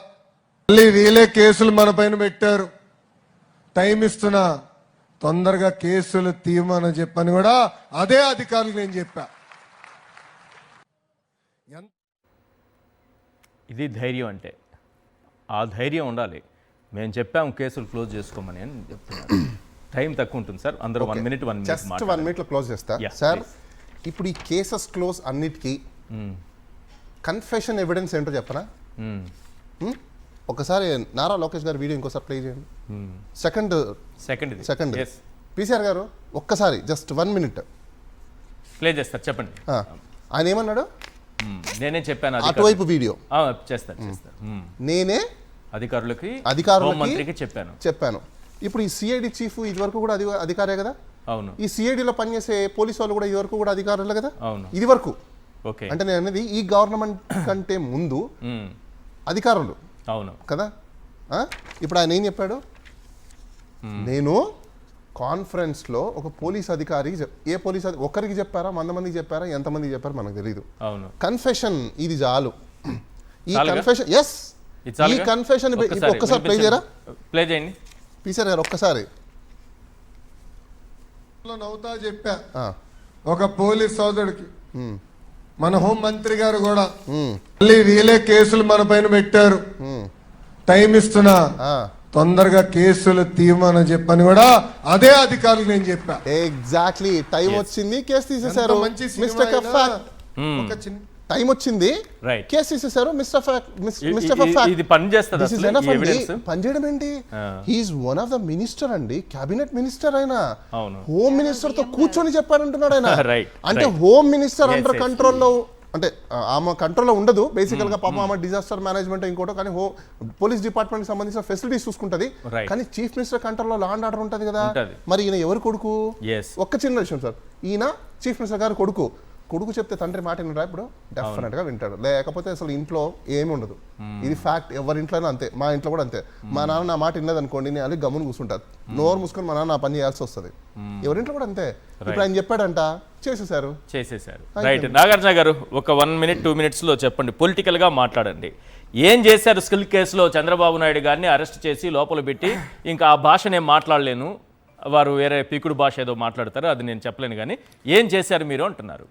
E: మళ్ళీ వీలే కేసులు మన పైన పెట్టారు, టైం ఇస్తున్నా తొందరగా కేసులు తీయమని చెప్పని కూడా అదే అధికారులకు నేను చెప్పా.
A: ఇది ధైర్యం అంటే, ఆ ధైర్యం ఉండాలి. మేము చెప్పాము కేసులు క్లోజ్ చేసుకోమని అని చెప్తున్నాను. టైం తక్కువ ఉంటుంది సార్, అందరూ 1 minute
B: జస్ట్ 1 minute క్లోజ్ చేస్తా సార్. ఇప్పుడు ఈ కేసెస్ క్లోజ్ అన్నిటికీ కన్ఫెషన్ ఎవిడెన్స్ ఏంటో చెప్పనా? ఒకసారి నారా లోకేష్ గారు వీడియో ఇంకోసారి ప్లే చేయండి. సెకండ్ పీసీఆర్ గారు ఒక్కసారి జస్ట్ 1 minute
A: ప్లే చేస్తారు, చెప్పండి.
B: ఆయన ఏమన్నాడు?
A: నేనే చెప్పాను
B: అటువైపు వీడియో
A: చేస్తాను.
B: నేనే
A: అధికారులకి
B: చెప్పాను. ఇప్పుడు ఈ సిఐడి చీఫ్ ఇది వరకు కూడా అధికారే కదా?
A: అవును.
B: ఈ సిఐడిలో పనిచేసే పోలీసు వాళ్ళు కూడా ఇది వరకు కూడా అధికారులే కదా?
A: అవును.
B: ఇది వరకు అంటే నేను అనేది ఈ గవర్నమెంట్ కంటే ముందు అధికారులు
A: అవును
B: కదా. ఇప్పుడు ఆయన ఏం చెప్పాడు? నేను కాన్ఫరెన్స్లో ఒక పోలీస్ అధికారికి, ఏ పోలీస్ ఒక్కరికి చెప్పారా, 100 మందికి చెప్పారా, ఎంతమందికి చెప్పారా మనకు తెలియదు. కన్ఫెషన్ ఇది చాలు. ఈ కన్ఫెషన్ ఈ కన్ఫెషన్ ఒక్కసారి ప్లే చేయండి పీసీఆర్ గారు. ఒక్కసారి
E: నవ్వుతా చెప్పా ఒక పోలీస్ సోదరుడికి, మన హోం మంత్రి గారు కూడా మళ్ళీ వీలే కేసులు మన పైన పెట్టారు, టైం ఇస్తున్నా తొందరగా కేసులు తీయమని చెప్పని కూడా అదే అధికారులు నేను చెప్పా.
B: ఎగ్జాక్ట్లీ టైం వచ్చింది, కేసు తీసేశారు.
E: ఎంత మంచి సినిమా
B: మిస్టేక్ ఆఫ్
E: అయినా
B: ఫ్యాక్ట్.
E: ఒక చిన్న
B: టైం వచ్చింది,
A: Right.
B: కేసు తీసేశారు. Mistake of fact.
A: ఇది పని చేస్తుంది
B: This is
A: అసలు
B: enough
A: ఈ
B: అండి.
A: evidence?
B: పనిచేయడం ఏంటి? He is one of the minister అండి, క్యాబినెట్ మినిస్టర్ ఆయన.
A: అవును.
B: హోమ్ మినిస్టర్ తో కూర్చొని చెప్పారంటున్నాడు ఆయన.
A: Right,
B: అంటే
A: right.
B: Home minister
A: Yes,
B: under
A: yes.
B: కంట్రోల్లో, అంటే ఆమె కంట్రోల్లో ఉండదు బేసికల్ గా. పాపం ఆమె డిజాస్టర్ మేనేజ్మెంట్ ఇంకోటో, కానీ పోలీస్ డిపార్ట్మెంట్ సంబంధించిన ఫెసిలిటీస్ చూసుకుంటది.
A: Right.
B: కానీ చీఫ్ మినిస్టర్ కంట్రోల్లో లా అండ్ ఆర్డర్ ఉంటది కదా.
A: ఉంటది.
B: మరి ఈయన ఎవరు కొడుకు?
A: Yes.
B: ఒక్క చిన్న విషయం సార్, ఈయన చీఫ్ మినిస్టర్ గారు కొడుకు. కొడుకు చెప్తే తండ్రి మాట వినరా? ఇప్పుడు డెఫినెట్ గా వింటాడు, లేకపోతే అసలు ఇంట్లో ఏమి ఉండదు. ఇది ఫ్యాక్ట్. ఎవరి ఇంట్లోనే అంతే, మా ఇంట్లో కూడా అంతే. మా నాన్న నా మాట విన్నది అనుకోండి, నేను అది గమ్మును కూర్చుంటాను, నోరు మూసుకొని మా నాన్న నా పని చేయాల్సి వస్తుంది. ఎవరింట్లో కూడా అంతే. ఇప్పుడు ఆయన చెప్పాడంట, చేసేసారు.
A: రైట్. నాగార్జున గారు ఒక 1 minute 2 minutes లో చెప్పండి, పొలిటికల్ గా మాట్లాడండి. ఏం చేశారు స్కిల్ కేసులో? చంద్రబాబు నాయుడు గారిని అరెస్ట్ చేసి లోపల పెట్టి, ఇంకా ఆ భాష నేను మాట్లాడలేను, వారు వేరే పీకుడు భాష ఏదో మాట్లాడతారు, అది నేను చెప్పలేను, కానీ ఏం చేశారు మీరు అంటున్నారు.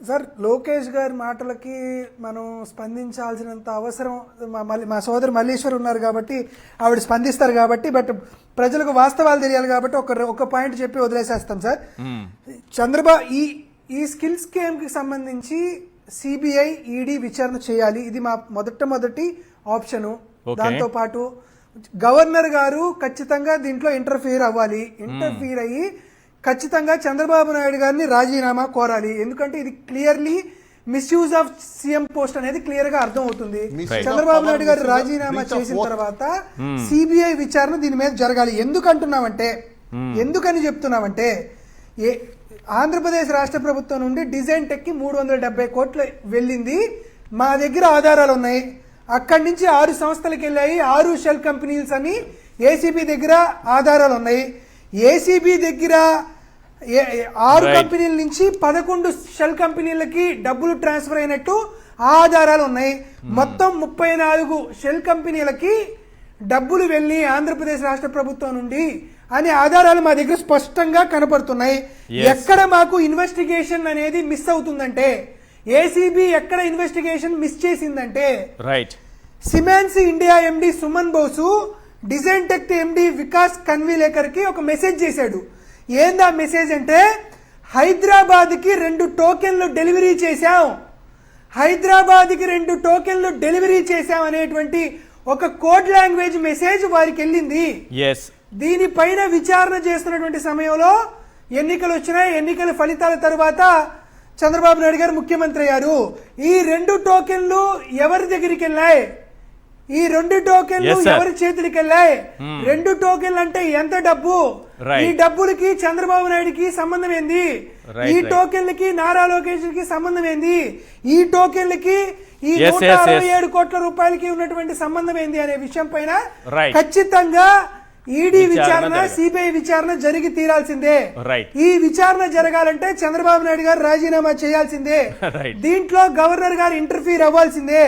C: సార్, లోకేష్ గారి మాటలకి మనం స్పందించాల్సినంత అవసరం మా సోదరు మల్లీశ్వర్ ఉన్నారు కాబట్టి ఆవిడ స్పందిస్తారు కాబట్టి, బట్ ప్రజలకు వాస్తవాలు తెలియాలి కాబట్టి ఒక పాయింట్ చెప్పి వదిలేసేస్తాం సార్. చంద్రబాబు ఈ స్కిల్ స్కీమ్కి సంబంధించి సిబిఐ ఈడీ విచారణ చేయాలి, ఇది మా మొదటి ఆప్షను. దాంతోపాటు గవర్నర్ గారు ఖచ్చితంగా దీంట్లో ఇంటర్ఫియర్ అవ్వాలి. ఇంటర్ఫియర్ అయ్యి ఖచ్చితంగా చంద్రబాబు నాయుడు గారిని రాజీనామా కోరాలి. ఎందుకంటే ఇది clearly misuse of CM post అనేది క్లియర్ గా అర్థం అవుతుంది. చంద్రబాబు నాయుడు గారు రాజీనామా చేసిన తర్వాత సిబిఐ విచారణ దీని మీద జరగాలి. ఎందుకని చెప్తున్నామంటే ఆంధ్రప్రదేశ్ రాష్ట్ర ప్రభుత్వం నుండి డిజైన్ టెక్ కి 370 కోట్లు వెళ్ళింది. మా దగ్గర ఆధారాలు ఉన్నాయి. అక్కడి నుంచి 6 సంస్థలకు వెళ్ళాయి, 6 షెల్ కంపెనీస్ అని ఏసీబీ దగ్గర ఆధారాలు ఉన్నాయి. ఏసీబీ దగ్గర 6 కంపెనీల నుంచి 11 షెల్ కంపెనీలకి డబ్బులు ట్రాన్స్ఫర్ అయినట్టు ఆధారాలు ఉన్నాయి. మొత్తం 34 షెల్ కంపెనీలకి డబ్బులు వెళ్ళి ఆంధ్రప్రదేశ్ రాష్ట్ర ప్రభుత్వం నుండి అనే ఆధారాలు మా దగ్గర స్పష్టంగా కనపడుతున్నాయి. ఎక్కడ మాకు ఇన్వెస్టిగేషన్ అనేది మిస్ అవుతుందంటే, ఏసీబీ ఎక్కడ ఇన్వెస్టిగేషన్ మిస్ చేసిందంటే, సిమెన్స్ ఇండియా ఎండి సుమన్ బోసు డిజైన్ టెక్ ఎండి వికాస్ కన్విలేకర్ కి ఒక మెసేజ్ చేశాడు. ఏందా మెసేజ్ అంటే, హైదరాబాద్ కి 2 టోకెన్లు డెలివరీ చేశాం అనేటువంటి ఒక కోడ్ లాంగ్వేజ్ మెసేజ్ వారికి వెళ్ళింది. దీనిపైన విచారణ చేస్తున్నటువంటి సమయంలో ఎన్నికలు వచ్చినాయి. ఎన్నికల ఫలితాల తర్వాత చంద్రబాబు నాయుడు గారు ముఖ్యమంత్రి అయ్యారు. ఈ 2 టోకెన్లు ఎవరి దగ్గరికి వెళ్ళాయి? ఈ 2 టోకెన్లు ఎవరి చేతులకి వెళ్ళాయి? 2 టోకెన్లు అంటే ఎంత డబ్బు? ఈ డబ్బులకి చంద్రబాబు నాయుడుకి సంబంధం ఏంది? ఈ టోకెన్లకి నారా లోకేష్ కి సంబంధం ఏంది? ఈ టోకెన్లకి ఈ 167 కోట్ల రూపాయలకి ఉన్నటువంటి సంబంధం ఏంది అనే విషయం పైన ఖచ్చితంగా ఈడీ విచారణ, సిబిఐ విచారణ జరిగి తీరాల్సిందే. ఈ విచారణ జరగాలంటే చంద్రబాబు నాయుడు గారు రాజీనామా చేయాల్సిందే. దీంట్లో గవర్నర్ గారు ఇంటర్ఫీర్ అవ్వాల్సిందే.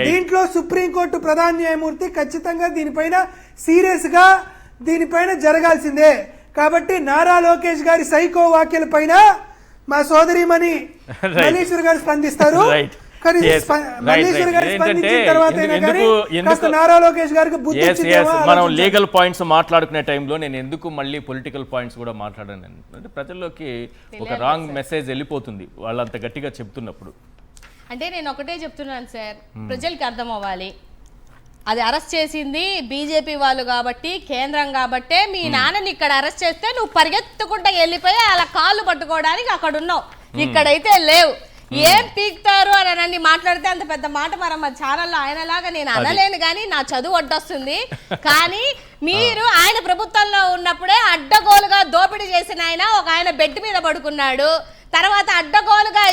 C: దీంట్లో సుప్రీంకోర్టు ప్రధాన న్యాయమూర్తి ఖచ్చితంగా దీనిపైన సీరియస్ గా దీనిపైన జరగాల్సిందే. కాబట్టి నారా లోకేష్ గారి సైకో వ్యాఖ్యల పైన మా సోదరిమణి మల్లీశ్వర్ గారు స్పందిస్తారు.
A: మనం లీగల్ పాయింట్స్ మాట్లాడుకునే టైంలో నేను ఎందుకు మళ్ళీ పొలిటికల్ పాయింట్స్ కూడా మాట్లాడాను అంటే, ప్రజల్లోకి ఒక రాంగ్ మెసేజ్ వెళ్ళిపోతుంది వాళ్ళంత గట్టిగా చెప్తున్నప్పుడు.
D: అంటే నేను ఒకటే చెప్తున్నాను సార్, ప్రజలకి అర్థం అవ్వాలి. అది అరెస్ట్ చేసింది బీజేపీ వాళ్ళు కాబట్టి, కేంద్రం కాబట్టే. మీ నాన్నని ఇక్కడ అరెస్ట్ చేస్తే నువ్వు పరిగెత్తుకుంటా వెళ్ళిపోయి అలా కాళ్ళు పట్టుకోవడానికి అక్కడ ఉన్నావు. ఇక్కడైతే లేవు. ఏం పీక్తారు అని అనండి మాట్లాడితే అంత పెద్ద మాట మరి మా ఛానల్లో ఆయనలాగా నేను అనలేను, కానీ నా చదువు అడ్డొస్తుంది. కానీ మీరు ఆయన ప్రభుత్వంలో ఉన్నప్పుడే అడ్డగోలుగా దోపిడీ చేసిన ఆయన బెడ్ మీద పడుకున్నాడు. తర్వాత అడ్డగోలుగా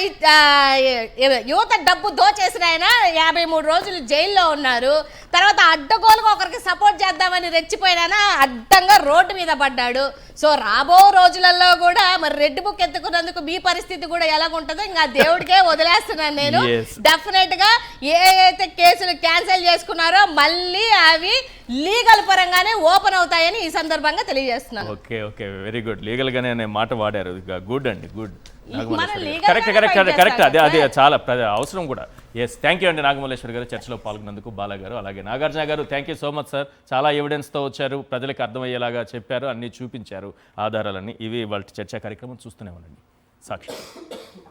D: యువత డబ్బు దోచేసిన ఆయన 53 రోజులు జైల్లో ఉన్నారు. తర్వాత అడ్డగోలుగా ఒకరికి సపోర్ట్ చేద్దామని రెచ్చిపోయిన అడ్డంగా రోడ్డు మీద పడ్డాడు. సో రాబో రోజులలో కూడా మరి రెడ్ బుక్ ఎత్తుకున్నందుకు మీ పరిస్థితి కూడా ఎలాగుంటుందో ఇంకా దేవుడికే వదిలేస్తున్నాను నేను. డెఫినెట్ గా ఏ అయితే కేసులు క్యాన్సిల్ చేసుకున్నారో మళ్ళీ అవి లీగల్ పరంగానే ఓపెన్ అవుతాయని ఈ సందర్భంగా తెలియజేస్తున్నాను.
A: Okay okay very good legal గానే అనే మాట వాడారు గుడ్ అండి గుడ్
D: మనం legal
A: కరెక్ట్
D: గానే
A: కరెక్ట్
D: fight
A: కరెక్ట్
D: చేస్తాం
A: అదే
D: కదా.
A: చాలా అవసరం కూడా. ఎస్ థ్యాంక్ యూ అండి నాగమల్లేశ్వరి గారు చర్చలో పాల్గొన్నందుకు. బాలా గారు అలాగే నాగార్జున గారు thank you so much sir. చాలా ఎవిడెన్స్తో వచ్చారు, ప్రజలకు అర్థమయ్యేలాగా చెప్పారు, అన్నీ చూపించారు ఆధారాలన్నీ. ఇవి వాళ్ళ చర్చా కార్యక్రమం చూస్తూనే ఉండండి సాక్షి.